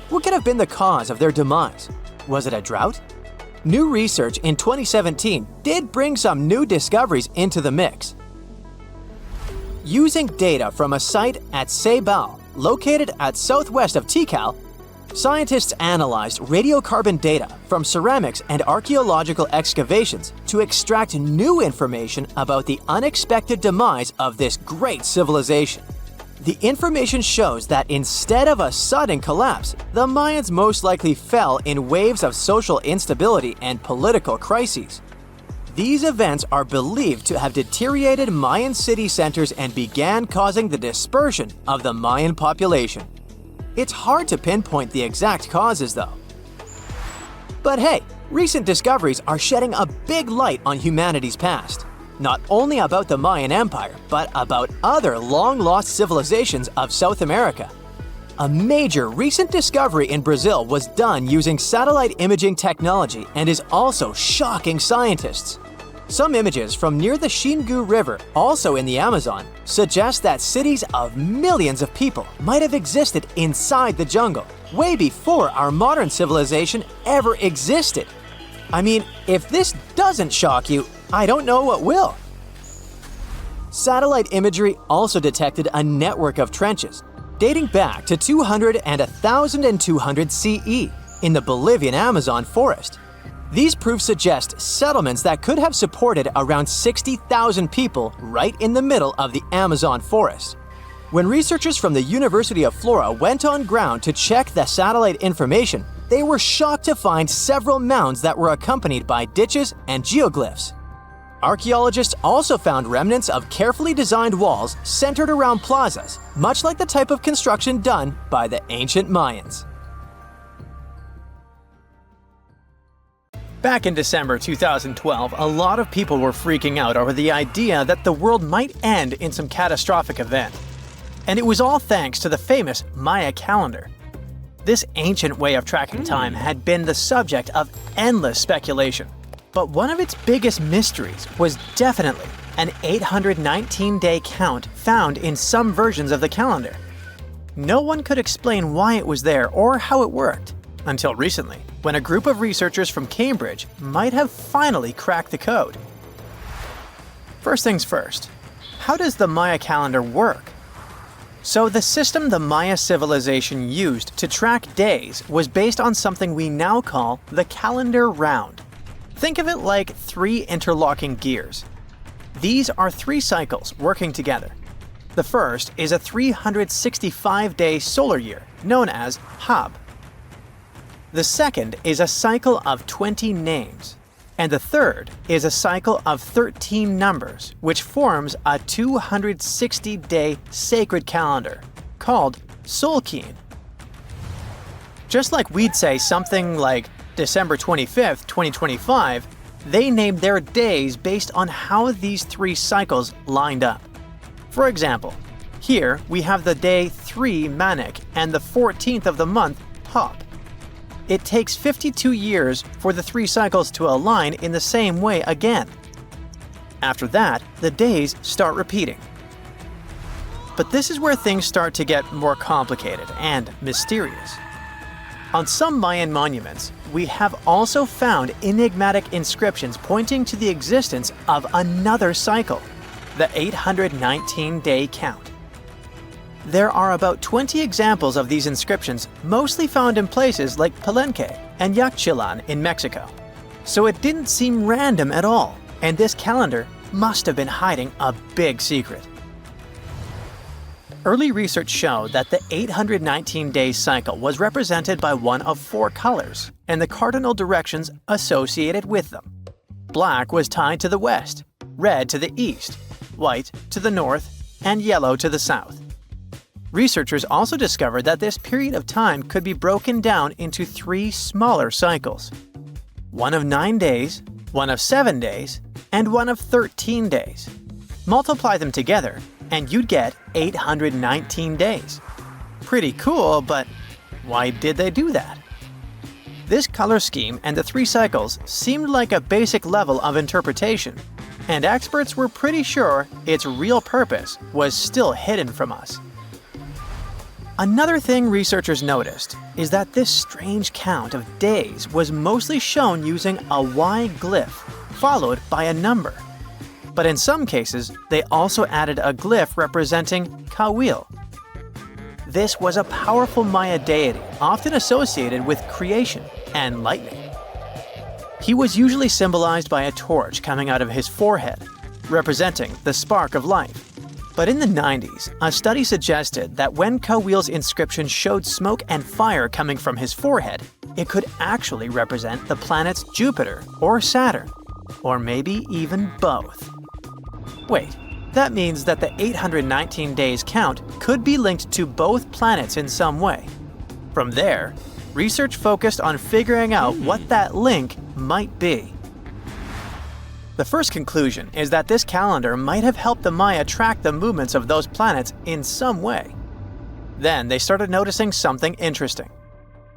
What could have been the cause of their demise? Was it a drought? New research in 2017 did bring some new discoveries into the mix. Using data from a site at Ceibal, located at southwest of Tikal, scientists analyzed radiocarbon data from ceramics and archaeological excavations to extract new information about the unexpected demise of this great civilization. The information shows that instead of a sudden collapse, the Mayans most likely fell in waves of social instability and political crises. These events are believed to have deteriorated Mayan city centers and began causing the dispersion of the Mayan population. It's hard to pinpoint the exact causes, though. But hey, recent discoveries are shedding a big light on humanity's past. Not only about the Mayan Empire, but about other long-lost civilizations of South America. A major recent discovery in Brazil was done using satellite imaging technology and is also shocking scientists. Some images from near the Xingu River, also in the Amazon, suggest that cities of millions of people might have existed inside the jungle, way before our modern civilization ever existed. I mean, if this doesn't shock you, I don't know what will. Satellite imagery also detected a network of trenches dating back to 200 and 1200 CE in the Bolivian Amazon forest. These proofs suggest settlements that could have supported around 60,000 people right in the middle of the Amazon forest. When researchers from the University of Florida went on ground to check the satellite information, they were shocked to find several mounds that were accompanied by ditches and geoglyphs. Archaeologists also found remnants of carefully designed walls centered around plazas, much like the type of construction done by the ancient Mayans. Back in December 2012, a lot of people were freaking out over the idea that the world might end in some catastrophic event. And it was all thanks to the famous Maya calendar. This ancient way of tracking time had been the subject of endless speculation. But one of its biggest mysteries was definitely an 819-day count found in some versions of the calendar. No one could explain why it was there or how it worked, until recently, when a group of researchers from Cambridge might have finally cracked the code. First things first, how does the Maya calendar work? So the system the Maya civilization used to track days was based on something we now call the calendar round. Think of it like 3 interlocking gears. These are 3 cycles working together. The first is a 365-day solar year, known as Hab. The second is a cycle of 20 names. And the third is a cycle of 13 numbers, which forms a 260-day sacred calendar, called Solkeen. Just like we'd say something like December 25th, 2025, they named their days based on how these 3 cycles lined up. For example, here we have the day 3 Manik and the 14th of the month Hop. It takes 52 years for the 3 cycles to align in the same way again. After that, the days start repeating. But this is where things start to get more complicated and mysterious. On some Mayan monuments, we have also found enigmatic inscriptions pointing to the existence of another cycle, the 819-day count. There are about 20 examples of these inscriptions, mostly found in places like Palenque and Yaxchilan in Mexico. So it didn't seem random at all, and this calendar must have been hiding a big secret. Early research showed that the 819-day cycle was represented by one of 4 colors and the cardinal directions associated with them. Black was tied to the west, red to the east, white to the north, and yellow to the south. Researchers also discovered that this period of time could be broken down into 3 smaller cycles. One of 9 days, one of 7 days, and one of 13 days. Multiply them together, and you'd get 819 days. Pretty cool, but why did they do that? This color scheme and the 3 cycles seemed like a basic level of interpretation, and experts were pretty sure its real purpose was still hidden from us. Another thing researchers noticed is that this strange count of days was mostly shown using a Y glyph, followed by a number. But in some cases, they also added a glyph representing Kawil. This was a powerful Maya deity, often associated with creation and lightning. He was usually symbolized by a torch coming out of his forehead, representing the spark of life. But in the 90s, a study suggested that when Kawil's inscription showed smoke and fire coming from his forehead, it could actually represent the planets Jupiter or Saturn, or maybe even both. Wait, that means that the 819 days count could be linked to both planets in some way. From there, research focused on figuring out what that link might be. The first conclusion is that this calendar might have helped the Maya track the movements of those planets in some way. Then they started noticing something interesting.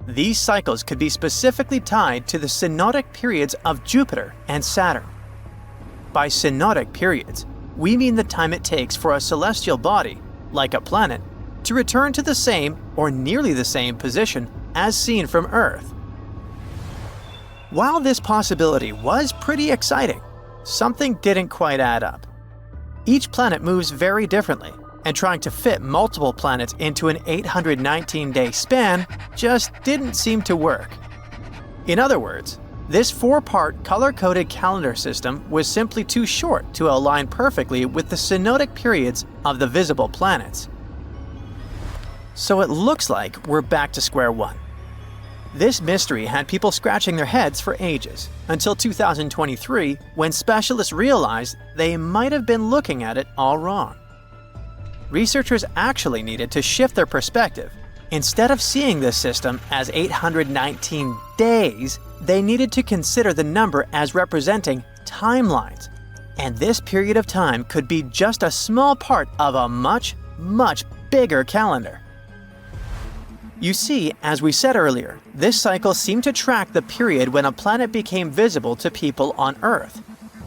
These cycles could be specifically tied to the synodic periods of Jupiter and Saturn. By synodic periods, we mean the time it takes for a celestial body, like a planet, to return to the same or nearly the same position as seen from Earth. While this possibility was pretty exciting, something didn't quite add up. Each planet moves very differently, and trying to fit multiple planets into an 819-day span just didn't seem to work. In other words, this 4-part color-coded calendar system was simply too short to align perfectly with the synodic periods of the visible planets. So it looks like we're back to square one. This mystery had people scratching their heads for ages, until 2023, when specialists realized they might have been looking at it all wrong. Researchers actually needed to shift their perspective. Instead of seeing this system as 819 days, they needed to consider the number as representing timelines. And this period of time could be just a small part of a much, much bigger calendar. You see, as we said earlier, this cycle seemed to track the period when a planet became visible to people on Earth.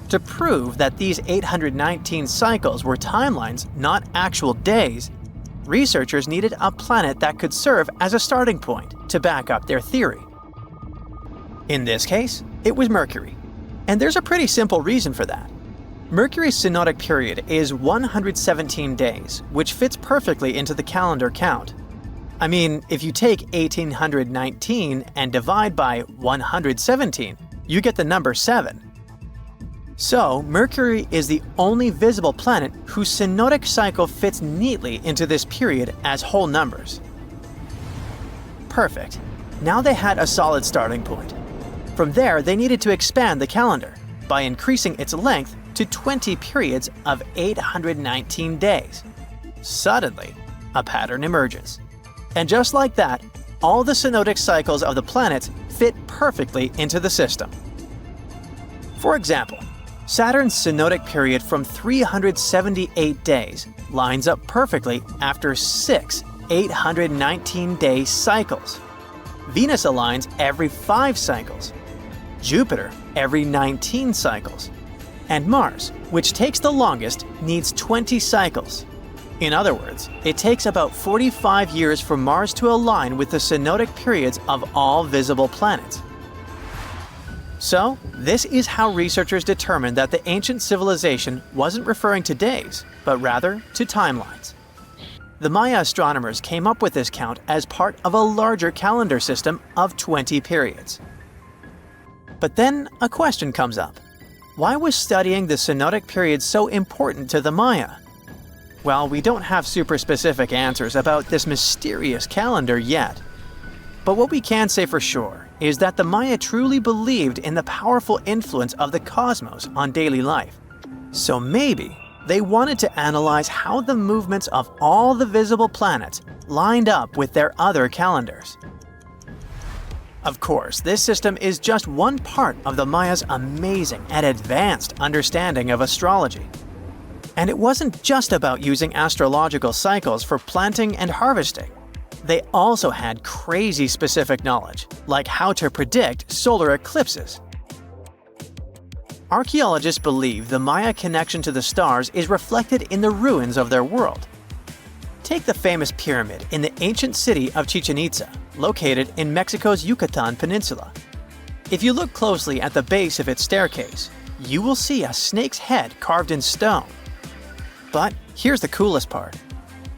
To prove that these 819 cycles were timelines, not actual days, researchers needed a planet that could serve as a starting point to back up their theory. In this case, it was Mercury. And there's a pretty simple reason for that. Mercury's synodic period is 117 days, which fits perfectly into the calendar count. I mean, if you take 1819 and divide by 117, you get the number 7. So, Mercury is the only visible planet whose synodic cycle fits neatly into this period as whole numbers. Perfect. Now they had a solid starting point. From there, they needed to expand the calendar by increasing its length to 20 periods of 819 days. Suddenly, a pattern emerges. And just like that, all the synodic cycles of the planets fit perfectly into the system. For example, Saturn's synodic period from 378 days lines up perfectly after 6 819-day cycles. Venus aligns every 5 cycles. Jupiter every 19 cycles. And Mars, which takes the longest, needs 20 cycles. In other words, it takes about 45 years for Mars to align with the synodic periods of all visible planets. So, this is how researchers determined that the ancient civilization wasn't referring to days, but rather to timelines. The Maya astronomers came up with this count as part of a larger calendar system of 20 periods. But then a question comes up. Why was studying the synodic period so important to the Maya? Well, we don't have super specific answers about this mysterious calendar yet. But what we can say for sure is that the Maya truly believed in the powerful influence of the cosmos on daily life. So maybe they wanted to analyze how the movements of all the visible planets lined up with their other calendars. Of course, this system is just one part of the Maya's amazing and advanced understanding of astrology. And it wasn't just about using astrological cycles for planting and harvesting. They also had crazy specific knowledge, like how to predict solar eclipses. Archaeologists believe the Maya connection to the stars is reflected in the ruins of their world. Take the famous pyramid in the ancient city of Chichen Itza, located in Mexico's Yucatan Peninsula. If you look closely at the base of its staircase, you will see a snake's head carved in stone. But here's the coolest part.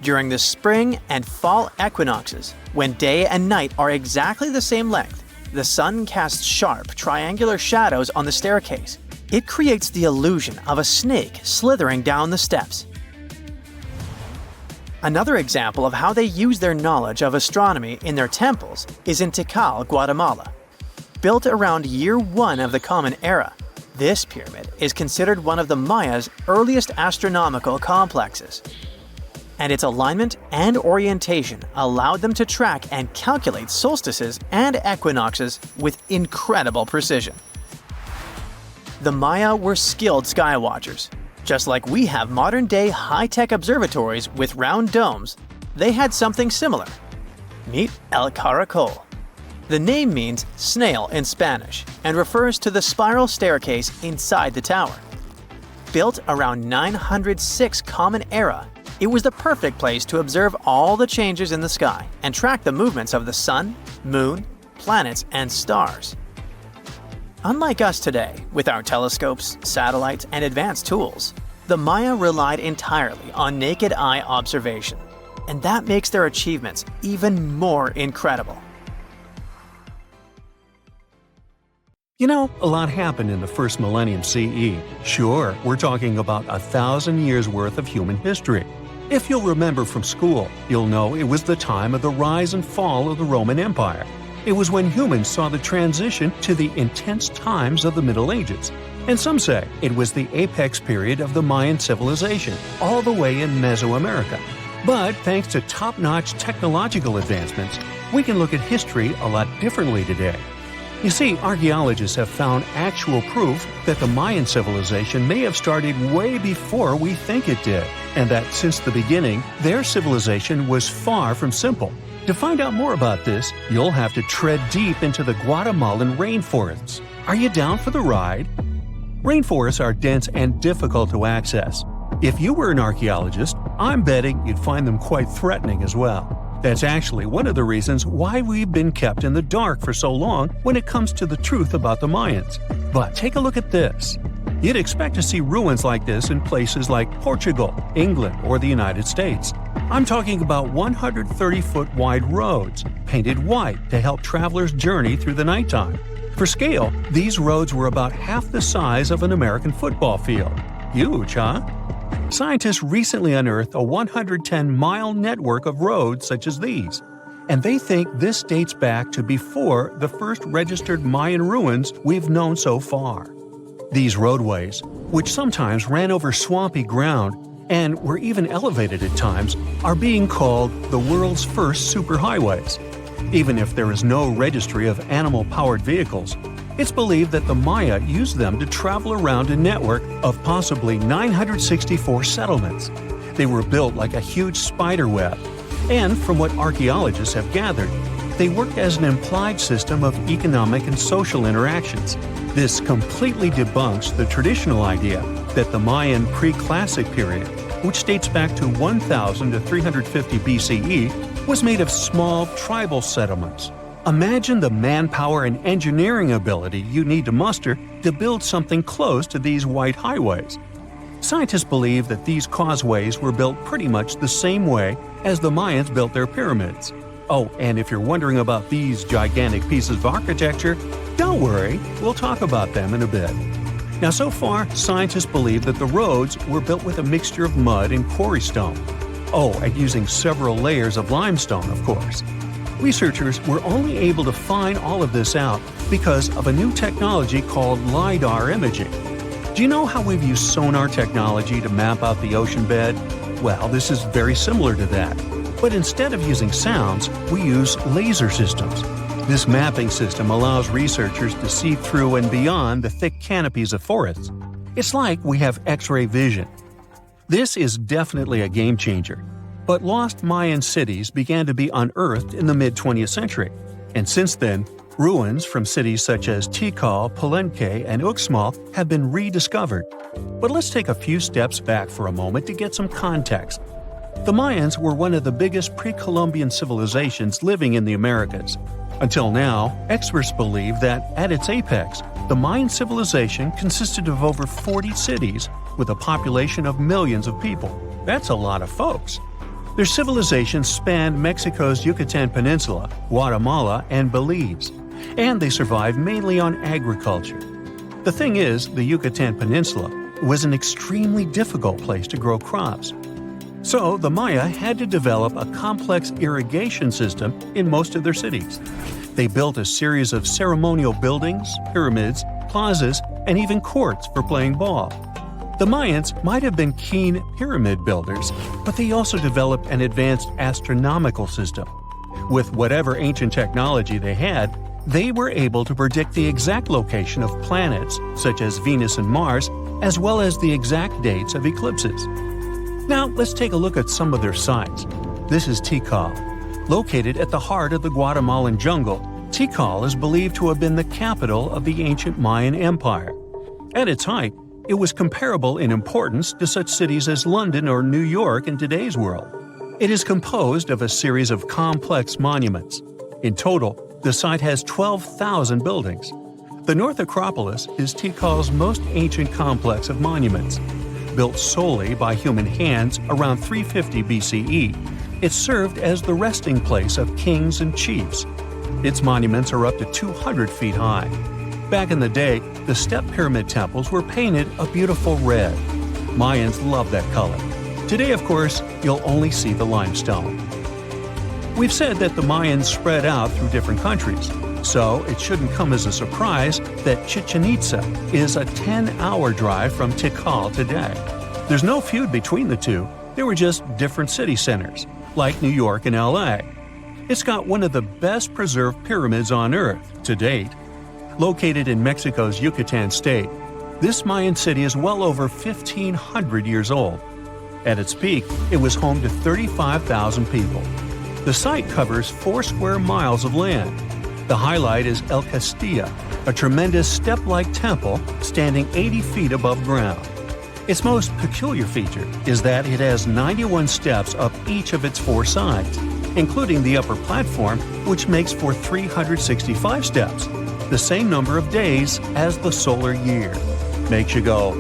During the spring and fall equinoxes, when day and night are exactly the same length, the sun casts sharp, triangular shadows on the staircase. It creates the illusion of a snake slithering down the steps. Another example of how they use their knowledge of astronomy in their temples is in Tikal, Guatemala. Built around year 1 of the Common Era, this pyramid is considered one of the Maya's earliest astronomical complexes. And its alignment and orientation allowed them to track and calculate solstices and equinoxes with incredible precision. The Maya were skilled skywatchers. Just like we have modern-day high-tech observatories with round domes, they had something similar. Meet El Caracol. The name means snail in Spanish and refers to the spiral staircase inside the tower. Built around 906 Common Era, it was the perfect place to observe all the changes in the sky and track the movements of the sun, moon, planets, and stars. Unlike us today, with our telescopes, satellites, and advanced tools, the Maya relied entirely on naked eye observation, and that makes their achievements even more incredible. You know, a lot happened in the first millennium CE. Sure, we're talking about 1,000 years worth of human history. If you'll remember from school, you'll know it was the time of the rise and fall of the Roman Empire. It was when humans saw the transition to the intense times of the Middle Ages. And some say it was the apex period of the Mayan civilization, all the way in Mesoamerica. But thanks to top-notch technological advancements, we can look at history a lot differently today. You see, archaeologists have found actual proof that the Mayan civilization may have started way before we think it did, and that since the beginning, their civilization was far from simple. To find out more about this, you'll have to tread deep into the Guatemalan rainforests. Are you down for the ride? Rainforests are dense and difficult to access. If you were an archaeologist, I'm betting you'd find them quite threatening as well. That's actually one of the reasons why we've been kept in the dark for so long when it comes to the truth about the Mayans. But take a look at this. You'd expect to see ruins like this in places like Portugal, England, or the United States. I'm talking about 130-foot wide roads, painted white to help travelers journey through the nighttime. For scale, these roads were about half the size of an American football field. Huge, huh? Scientists recently unearthed a 110-mile network of roads such as these, and they think this dates back to before the first registered Mayan ruins we've known so far. These roadways, which sometimes ran over swampy ground and were even elevated at times, are being called the world's first superhighways. Even if there is no registry of animal-powered vehicles, it's believed that the Maya used them to travel around a network of possibly 964 settlements. They were built like a huge spider web, and from what archaeologists have gathered, they worked as an implied system of economic and social interactions. This completely debunks the traditional idea that the Mayan pre-classic period, which dates back to 1000 to 350 BCE, was made of small tribal settlements. Imagine the manpower and engineering ability you need to muster to build something close to these white highways. Scientists believe that these causeways were built pretty much the same way as the Mayans built their pyramids. Oh, and if you're wondering about these gigantic pieces of architecture, don't worry, we'll talk about them in a bit. Now, so far, scientists believe that the roads were built with a mixture of mud and quarry stone. Oh, and using several layers of limestone, of course. Researchers were only able to find all of this out because of a new technology called LiDAR imaging. Do you know how we've used sonar technology to map out the ocean bed? Well, this is very similar to that. But instead of using sounds, we use laser systems. This mapping system allows researchers to see through and beyond the thick canopies of forests. It's like we have X-ray vision. This is definitely a game changer. But lost Mayan cities began to be unearthed in the mid-20th century, and since then, ruins from cities such as Tikal, Palenque, and Uxmal have been rediscovered. But let's take a few steps back for a moment to get some context. The Mayans were one of the biggest pre-Columbian civilizations living in the Americas. Until now, experts believe that, at its apex, the Mayan civilization consisted of over 40 cities with a population of millions of people. That's a lot of folks. Their civilization spanned Mexico's Yucatan Peninsula, Guatemala, and Belize, and they survived mainly on agriculture. The thing is, the Yucatan Peninsula was an extremely difficult place to grow crops. So the Maya had to develop a complex irrigation system in most of their cities. They built a series of ceremonial buildings, pyramids, plazas, and even courts for playing ball. The Mayans might have been keen pyramid builders, but they also developed an advanced astronomical system. With whatever ancient technology they had, they were able to predict the exact location of planets, such as Venus and Mars, as well as the exact dates of eclipses. Now, let's take a look at some of their sites. This is Tikal. Located at the heart of the Guatemalan jungle, Tikal is believed to have been the capital of the ancient Mayan Empire. At its height, it was comparable in importance to such cities as London or New York in today's world. It is composed of a series of complex monuments. In total, the site has 12,000 buildings. The North Acropolis is Tikal's most ancient complex of monuments. Built solely by human hands around 350 BCE, it served as the resting place of kings and chiefs. Its monuments are up to 200 feet high. Back in the day, the step pyramid temples were painted a beautiful red. Mayans loved that color. Today, of course, you'll only see the limestone. We've said that the Mayans spread out through different countries, so it shouldn't come as a surprise that Chichen Itza is a 10-hour drive from Tikal today. There's no feud between the two, they were just different city centers, like New York and LA. It's got one of the best preserved pyramids on Earth to date. Located in Mexico's Yucatan state, this Mayan city is well over 1,500 years old. At its peak, it was home to 35,000 people. The site covers 4 square miles of land. The highlight is El Castilla, a tremendous step-like temple standing 80 feet above ground. Its most peculiar feature is that it has 91 steps up each of its 4 sides, including the upper platform, which makes for 365 steps, the same number of days as the solar year. Makes you go,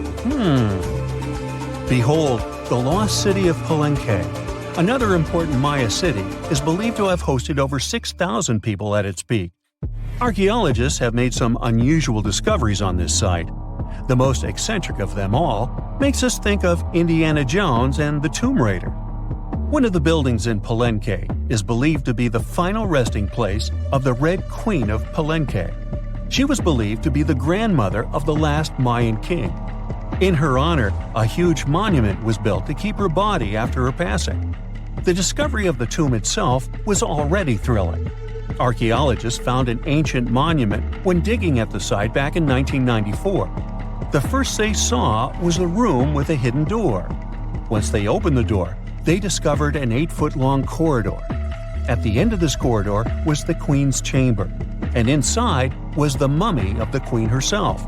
Behold, the lost city of Palenque. Another important Maya city is believed to have hosted over 6,000 people at its peak. Archaeologists have made some unusual discoveries on this site. The most eccentric of them all makes us think of Indiana Jones and the Tomb Raider. One of the buildings in Palenque is believed to be the final resting place of the Red Queen of Palenque. She was believed to be the grandmother of the last Mayan king. In her honor, a huge monument was built to keep her body after her passing. The discovery of the tomb itself was already thrilling. Archaeologists found an ancient monument when digging at the site back in 1994. The first they saw was a room with a hidden door. Once they opened the door, they discovered an 8-foot-long corridor. At the end of this corridor was the queen's chamber, and inside was the mummy of the queen herself.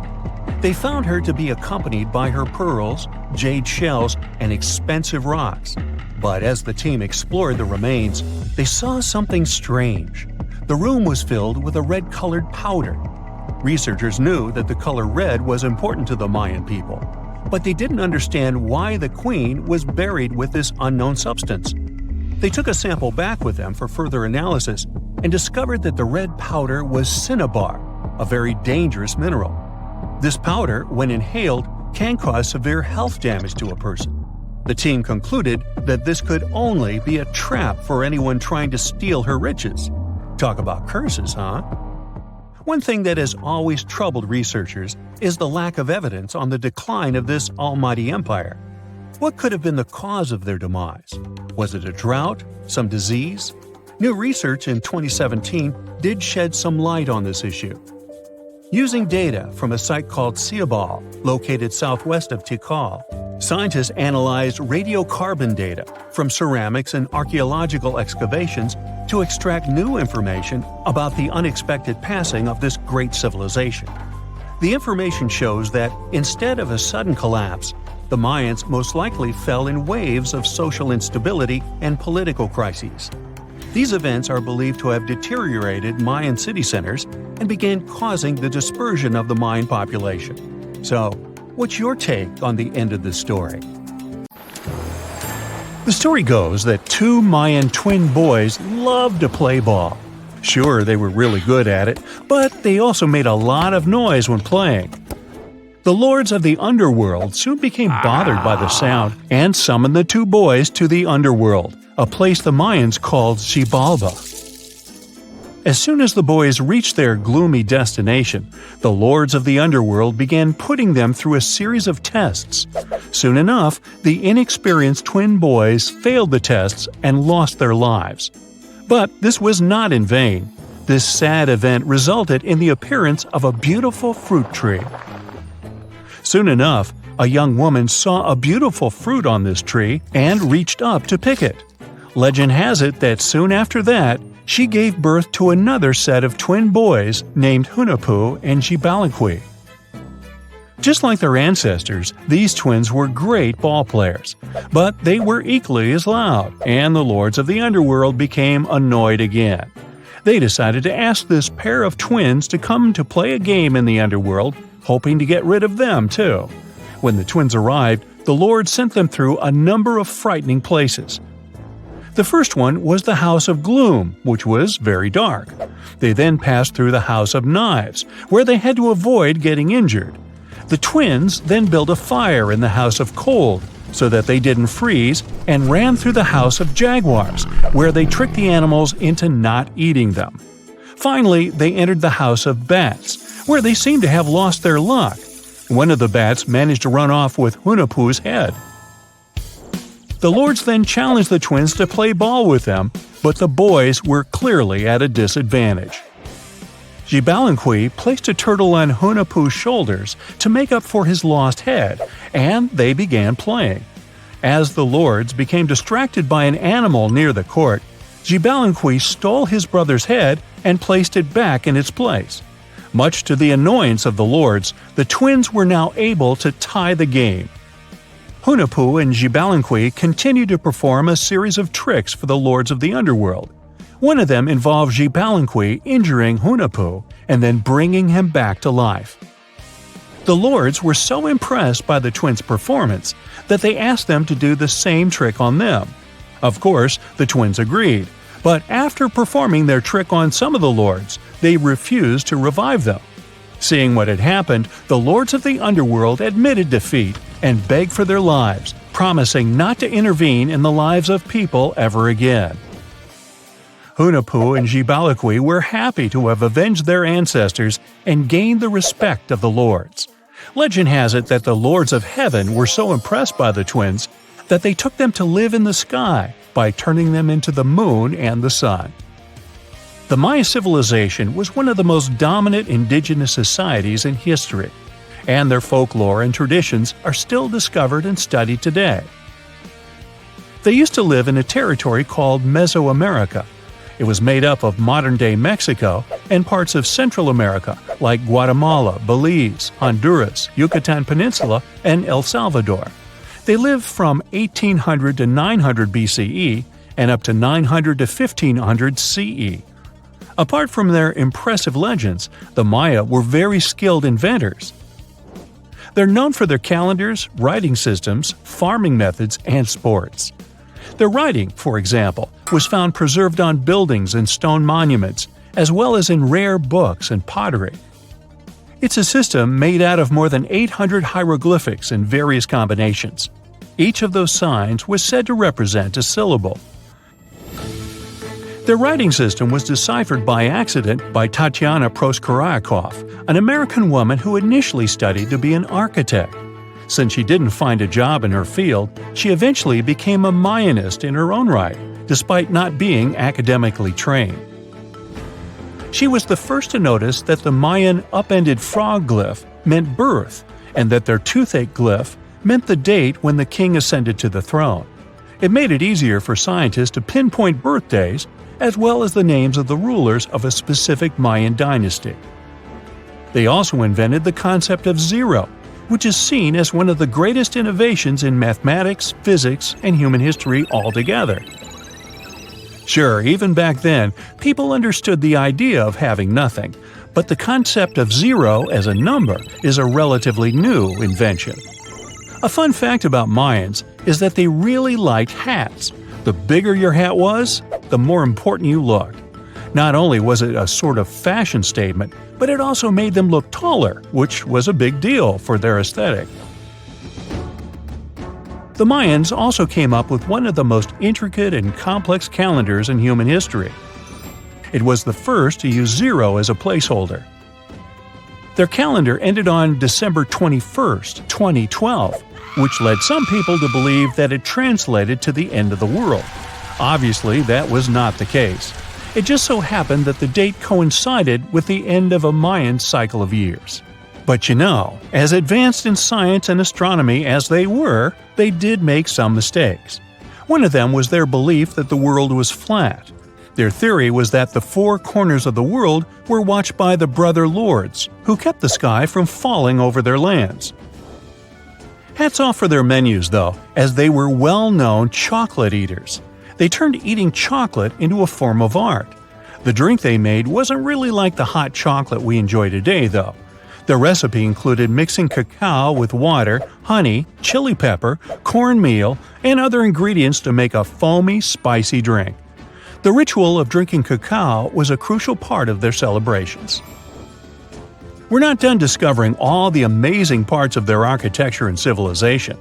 They found her to be accompanied by her pearls, jade shells, and expensive rocks. But as the team explored the remains, they saw something strange. The room was filled with a red-colored powder. Researchers knew that the color red was important to the Mayan people, but they didn't understand why the queen was buried with this unknown substance. They took a sample back with them for further analysis and discovered that the red powder was cinnabar, a very dangerous mineral. This powder, when inhaled, can cause severe health damage to a person. The team concluded that this could only be a trap for anyone trying to steal her riches. Talk about curses, huh? One thing that has always troubled researchers is the lack of evidence on the decline of this almighty empire. What could have been the cause of their demise? Was it a drought? Some disease? New research in 2017 did shed some light on this issue. Using data from a site called Ciabal, located southwest of Tikal, scientists analyzed radiocarbon data from ceramics and archaeological excavations to extract new information about the unexpected passing of this great civilization. The information shows that instead of a sudden collapse, the Mayans most likely fell in waves of social instability and political crises. These events are believed to have deteriorated Mayan city centers and began causing the dispersion of the Mayan population. So, what's your take on the end of this story? The story goes that 2 Mayan twin boys loved to play ball. Sure, they were really good at it, but they also made a lot of noise when playing. The lords of the underworld soon became bothered by the sound and summoned the 2 boys to the underworld, a place the Mayans called Xibalba. As soon as the boys reached their gloomy destination, the lords of the underworld began putting them through a series of tests. Soon enough, the inexperienced twin boys failed the tests and lost their lives. But this was not in vain. This sad event resulted in the appearance of a beautiful fruit tree. Soon enough, a young woman saw a beautiful fruit on this tree and reached up to pick it. Legend has it that soon after that, she gave birth to another set of twin boys named Hunahpu and Xibalba. Just like their ancestors, these twins were great ball players, but they were equally as loud, and the lords of the underworld became annoyed again. They decided to ask this pair of twins to come to play a game in the underworld, hoping to get rid of them too. When the twins arrived, the Lord sent them through a number of frightening places. The first one was the House of Gloom, which was very dark. They then passed through the House of Knives, where they had to avoid getting injured. The twins then built a fire in the House of Cold, so that they didn't freeze, and ran through the House of Jaguars, where they tricked the animals into not eating them. Finally, they entered the House of Bats, where they seemed to have lost their luck. One of the bats managed to run off with Hunahpu's head. The lords then challenged the twins to play ball with them, but the boys were clearly at a disadvantage. Xibalba placed a turtle on Hunahpu's shoulders to make up for his lost head, and they began playing. As the lords became distracted by an animal near the court, Xibalba stole his brother's head and placed it back in its place. Much to the annoyance of the lords, the twins were now able to tie the game. Hunahpu and Xibalunqui continued to perform a series of tricks for the lords of the underworld. One of them involved Xibalunqui injuring Hunahpu and then bringing him back to life. The lords were so impressed by the twins' performance that they asked them to do the same trick on them. Of course, the twins agreed, but after performing their trick on some of the lords, they refused to revive them. Seeing what had happened, the lords of the underworld admitted defeat and begged for their lives, promising not to intervene in the lives of people ever again. Hunahpu and Xibalunqui were happy to have avenged their ancestors and gained the respect of the lords. Legend has it that the lords of heaven were so impressed by the twins that they took them to live in the sky by turning them into the moon and the sun. The Maya civilization was one of the most dominant indigenous societies in history, and their folklore and traditions are still discovered and studied today. They used to live in a territory called Mesoamerica. It was made up of modern-day Mexico and parts of Central America like Guatemala, Belize, Honduras, Yucatan Peninsula, and El Salvador. They lived from 1800 to 900 BCE and up to 900 to 1500 CE. Apart from their impressive legends, the Maya were very skilled inventors. They're known for their calendars, writing systems, farming methods, and sports. Their writing, for example, was found preserved on buildings and stone monuments, as well as in rare books and pottery. It's a system made out of more than 800 hieroglyphics in various combinations. Each of those signs was said to represent a syllable. Their writing system was deciphered by accident by Tatiana Proskorakov, an American woman who initially studied to be an architect. Since she didn't find a job in her field, she eventually became a Mayanist in her own right, despite not being academically trained. She was the first to notice that the Mayan upended frog glyph meant birth, and that their toothache glyph meant the date when the king ascended to the throne. It made it easier for scientists to pinpoint birthdays, as well as the names of the rulers of a specific Mayan dynasty. They also invented the concept of zero, which is seen as one of the greatest innovations in mathematics, physics, and human history altogether. Sure, even back then, people understood the idea of having nothing, but the concept of zero as a number is a relatively new invention. A fun fact about Mayans is that they really liked hats. The bigger your hat was, the more important you looked. Not only was it a sort of fashion statement, but it also made them look taller, which was a big deal for their aesthetic. The Mayans also came up with one of the most intricate and complex calendars in human history. It was the first to use zero as a placeholder. Their calendar ended on December 21st, 2012, which led some people to believe that it translated to the end of the world. Obviously, that was not the case. It just so happened that the date coincided with the end of a Mayan cycle of years. But you know, as advanced in science and astronomy as they were, they did make some mistakes. One of them was their belief that the world was flat. Their theory was that the four corners of the world were watched by the brother lords, who kept the sky from falling over their lands. Hats off for their menus, though, as they were well-known chocolate eaters. They turned eating chocolate into a form of art. The drink they made wasn't really like the hot chocolate we enjoy today, though. The recipe included mixing cacao with water, honey, chili pepper, cornmeal, and other ingredients to make a foamy, spicy drink. The ritual of drinking cacao was a crucial part of their celebrations. We're not done discovering all the amazing parts of their architecture and civilization.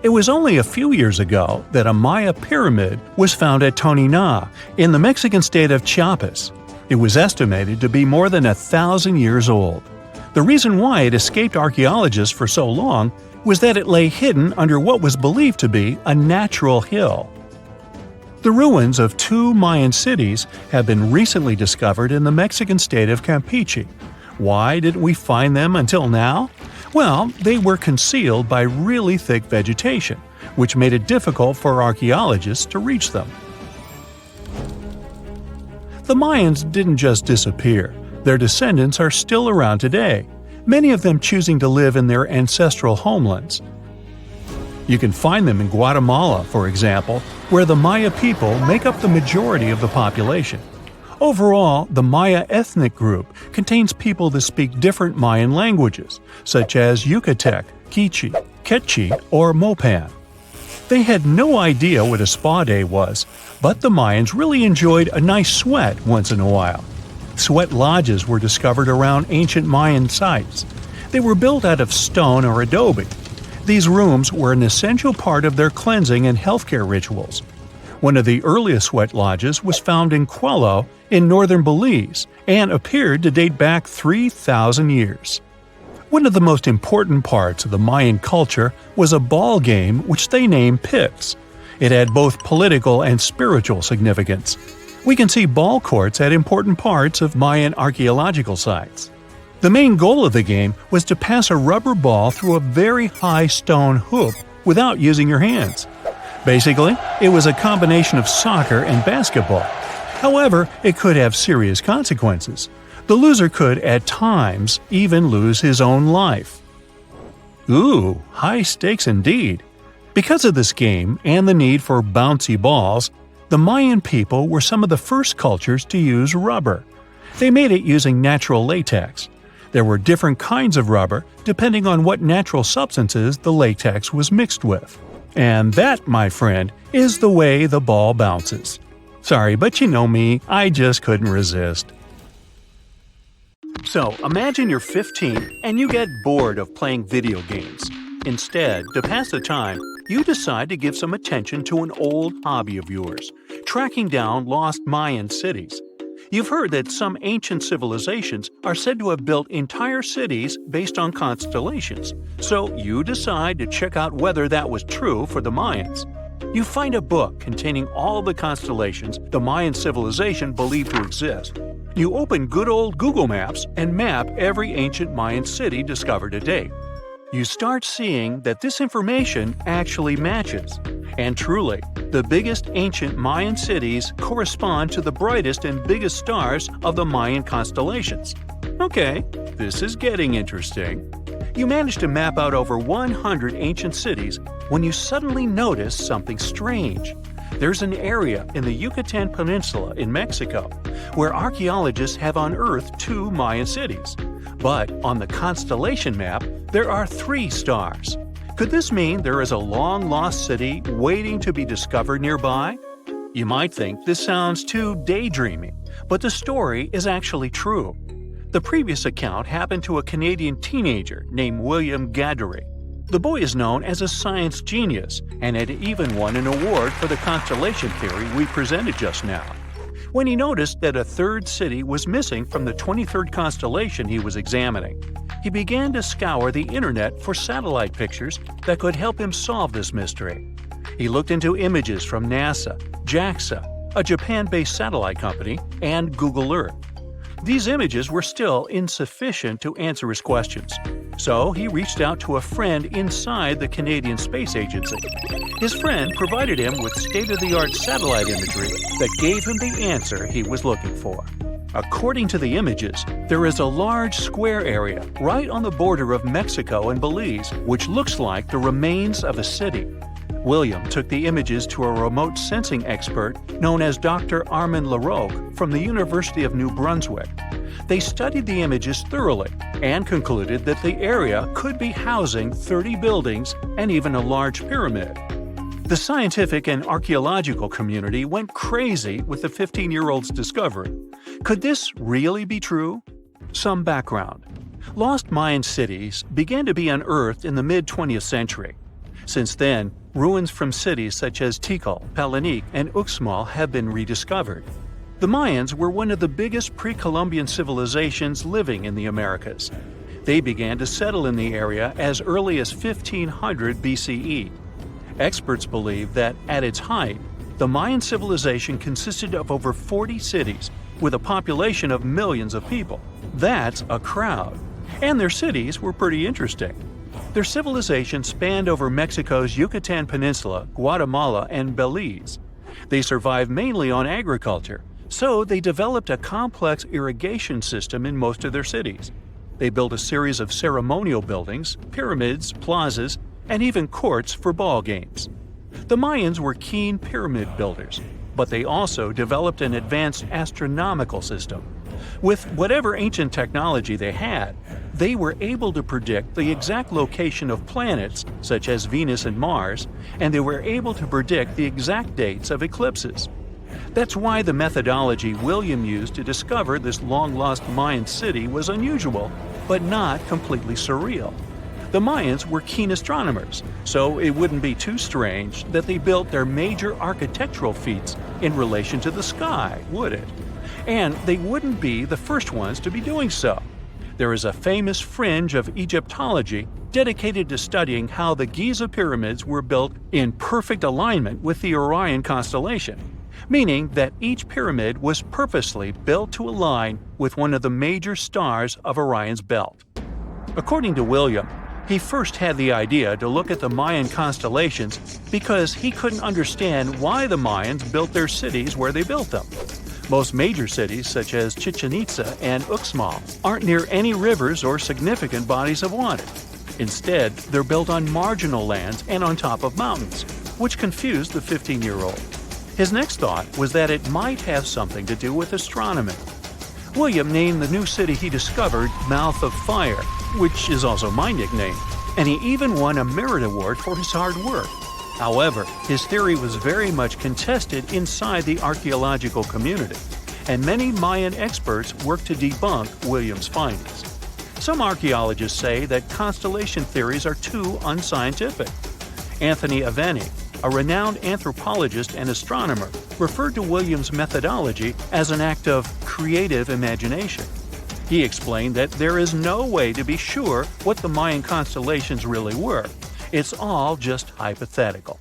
It was only a few years ago that a Maya pyramid was found at Tonina, in the Mexican state of Chiapas. It was estimated to be more than 1,000 years old. The reason why it escaped archaeologists for so long was that it lay hidden under what was believed to be a natural hill. The ruins of two Mayan cities have been recently discovered in the Mexican state of Campeche. Why didn't we find them until now? Well, they were concealed by really thick vegetation, which made it difficult for archaeologists to reach them. The Mayans didn't just disappear. Their descendants are still around today, many of them choosing to live in their ancestral homelands. You can find them in Guatemala, for example, where the Maya people make up the majority of the population. Overall, the Maya ethnic group contains people that speak different Mayan languages, such as Yucatec, Quiche, Quechua, or Mopan. They had no idea what a spa day was, but the Mayans really enjoyed a nice sweat once in a while. Sweat lodges were discovered around ancient Mayan sites. They were built out of stone or adobe. These rooms were an essential part of their cleansing and healthcare rituals. One of the earliest sweat lodges was found in Quello in northern Belize and appeared to date back 3,000 years. One of the most important parts of the Mayan culture was a ball game which they named Pips. It had both political and spiritual significance. We can see ball courts at important parts of Mayan archaeological sites. The main goal of the game was to pass a rubber ball through a very high stone hoop without using your hands. Basically, it was a combination of soccer and basketball. However, it could have serious consequences. The loser could, at times, even lose his own life. Ooh, high stakes indeed. Because of this game and the need for bouncy balls, the Mayan people were some of the first cultures to use rubber. They made it using natural latex. There were different kinds of rubber depending on what natural substances the latex was mixed with. And that, my friend, is the way the ball bounces. Sorry, but you know me, I just couldn't resist. So, imagine you're 15 and you get bored of playing video games. Instead, to pass the time, you decide to give some attention to an old hobby of yours, tracking down lost Mayan cities. You've heard that some ancient civilizations are said to have built entire cities based on constellations, so you decide to check out whether that was true for the Mayans. You find a book containing all the constellations the Mayan civilization believed to exist. You open good old Google Maps and map every ancient Mayan city discovered to date. You start seeing that this information actually matches. And truly, the biggest ancient Mayan cities correspond to the brightest and biggest stars of the Mayan constellations. Okay, this is getting interesting. You manage to map out over 100 ancient cities when you suddenly notice something strange. There's an area in the Yucatan Peninsula in Mexico where archaeologists have unearthed 2 Mayan cities. But on the constellation map, there are 3 stars. Could this mean there is a long-lost city waiting to be discovered nearby? You might think this sounds too daydreaming, but the story is actually true. The previous account happened to a Canadian teenager named William Gaddery. The boy is known as a science genius and had even won an award for the constellation theory we presented just now. When he noticed that a 3rd city was missing from the 23rd constellation he was examining, he began to scour the internet for satellite pictures that could help him solve this mystery. He looked into images from NASA, JAXA, a Japan-based satellite company, and Google Earth. These images were still insufficient to answer his questions, so he reached out to a friend inside the Canadian Space Agency. His friend provided him with state-of-the-art satellite imagery that gave him the answer he was looking for. According to the images, there is a large square area right on the border of Mexico and Belize, which looks like the remains of a city. William took the images to a remote sensing expert known as Dr. Armand Larocque from the University of New Brunswick. They studied the images thoroughly and concluded that the area could be housing 30 buildings and even a large pyramid. The scientific and archaeological community went crazy with the 15-year-old's discovery. Could this really be true? Some background. Lost Mayan cities began to be unearthed in the mid-20th century. Since then, ruins from cities such as Tikal, Palenque, and Uxmal have been rediscovered. The Mayans were one of the biggest pre-Columbian civilizations living in the Americas. They began to settle in the area as early as 1500 BCE. Experts believe that, at its height, the Mayan civilization consisted of over 40 cities, with a population of millions of people. That's a crowd. And their cities were pretty interesting. Their civilization spanned over Mexico's Yucatan Peninsula, Guatemala, and Belize. They survived mainly on agriculture, So they developed a complex irrigation system in most of their cities. They built a series of ceremonial buildings, pyramids, plazas, and even courts for ball games. The Mayans were keen pyramid builders, but they also developed an advanced astronomical system. With whatever ancient technology they had, they were able to predict the exact location of planets, such as Venus and Mars, and they were able to predict the exact dates of eclipses. That's why the methodology William used to discover this long-lost Mayan city was unusual, but not completely surreal. The Mayans were keen astronomers, so it wouldn't be too strange that they built their major architectural feats in relation to the sky, would it? And they wouldn't be the first ones to be doing so. There is a famous fringe of Egyptology dedicated to studying how the Giza pyramids were built in perfect alignment with the Orion constellation, meaning that each pyramid was purposely built to align with one of the major stars of Orion's belt. According to William, he first had the idea to look at the Mayan constellations because he couldn't understand why the Mayans built their cities where they built them. Most major cities, such as Chichen Itza and Uxmal, aren't near any rivers or significant bodies of water. Instead, they're built on marginal lands and on top of mountains, which confused the 15-year-old. His next thought was that it might have something to do with astronomy. William named the new city he discovered Mouth of Fire, which is also my nickname, and he even won a merit award for his hard work. However, his theory was very much contested inside the archaeological community, and many Mayan experts worked to debunk William's findings. Some archaeologists say that constellation theories are too unscientific. Anthony Aveni, a renowned anthropologist and astronomer, referred to William's methodology as an act of creative imagination. He explained that there is no way to be sure what the Mayan constellations really were. It's all just hypothetical.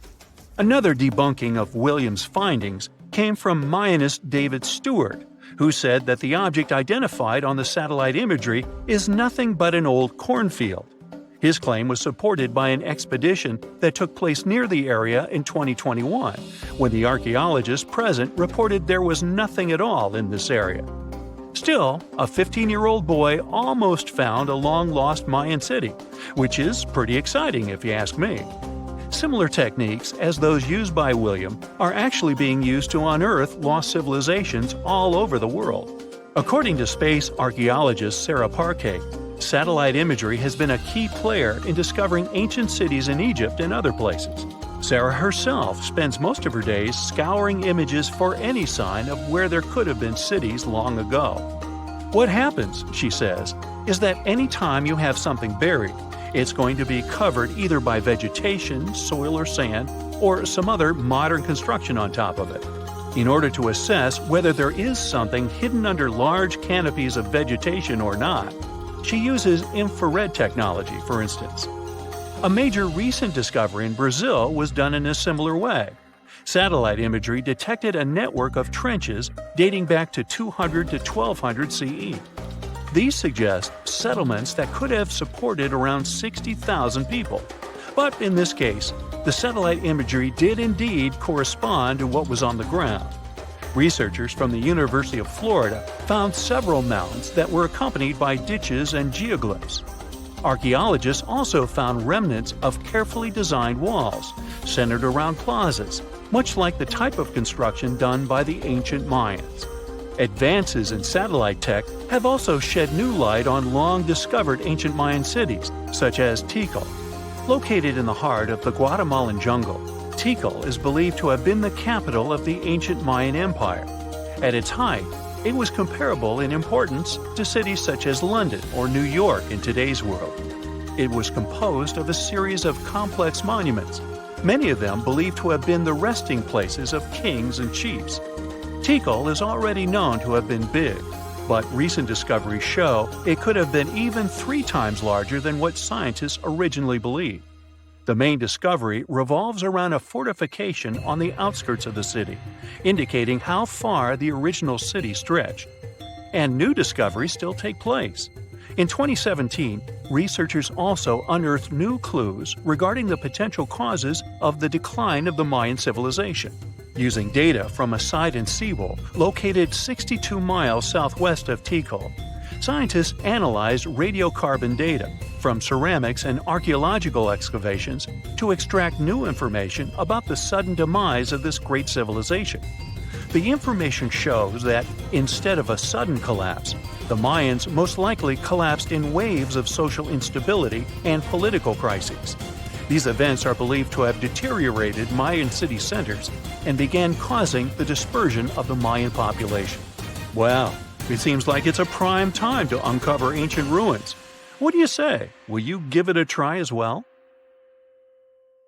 Another debunking of William's findings came from Mayanist David Stewart, who said that the object identified on the satellite imagery is nothing but an old cornfield. His claim was supported by an expedition that took place near the area in 2021, when the archaeologists present reported there was nothing at all in this area. Still, a 15-year-old boy almost found a long-lost Mayan city, which is pretty exciting if you ask me. Similar techniques as those used by William are actually being used to unearth lost civilizations all over the world. According to space archaeologist Sarah Parquet, satellite imagery has been a key player in discovering ancient cities in Egypt and other places. Sarah herself spends most of her days scouring images for any sign of where there could have been cities long ago. What happens, she says, is that any time you have something buried, it's going to be covered either by vegetation, soil or sand, or some other modern construction on top of it. In order to assess whether there is something hidden under large canopies of vegetation or not, she uses infrared technology, for instance. A major recent discovery in Brazil was done in a similar way. Satellite imagery detected a network of trenches dating back to 200 to 1200 CE. These suggest settlements that could have supported around 60,000 people. But in this case, the satellite imagery did indeed correspond to what was on the ground. Researchers from the University of Florida found several mountains that were accompanied by ditches and geoglyphs. Archaeologists also found remnants of carefully designed walls, centered around plazas, much like the type of construction done by the ancient Mayans. Advances in satellite tech have also shed new light on long-discovered ancient Mayan cities, such as Tikal. Located in the heart of the Guatemalan jungle, Tikal is believed to have been the capital of the ancient Mayan Empire. At its height, it was comparable in importance to cities such as London or New York in today's world. It was composed of a series of complex monuments, many of them believed to have been the resting places of kings and chiefs. Tikal is already known to have been big, but recent discoveries show it could have been even 3 times larger than what scientists originally believed. The main discovery revolves around a fortification on the outskirts of the city, indicating how far the original city stretched. And new discoveries still take place. In 2017, researchers also unearthed new clues regarding the potential causes of the decline of the Mayan civilization. Using data from a site in Cebu located 62 miles southwest of Tikal, scientists analyzed radiocarbon data from ceramics and archaeological excavations to extract new information about the sudden demise of this great civilization. The information shows that, instead of a sudden collapse, the Mayans most likely collapsed in waves of social instability and political crises. These events are believed to have deteriorated Mayan city centers and began causing the dispersion of the Mayan population. Well, it seems like it's a prime time to uncover ancient ruins. What do you say? Will you give it a try as well?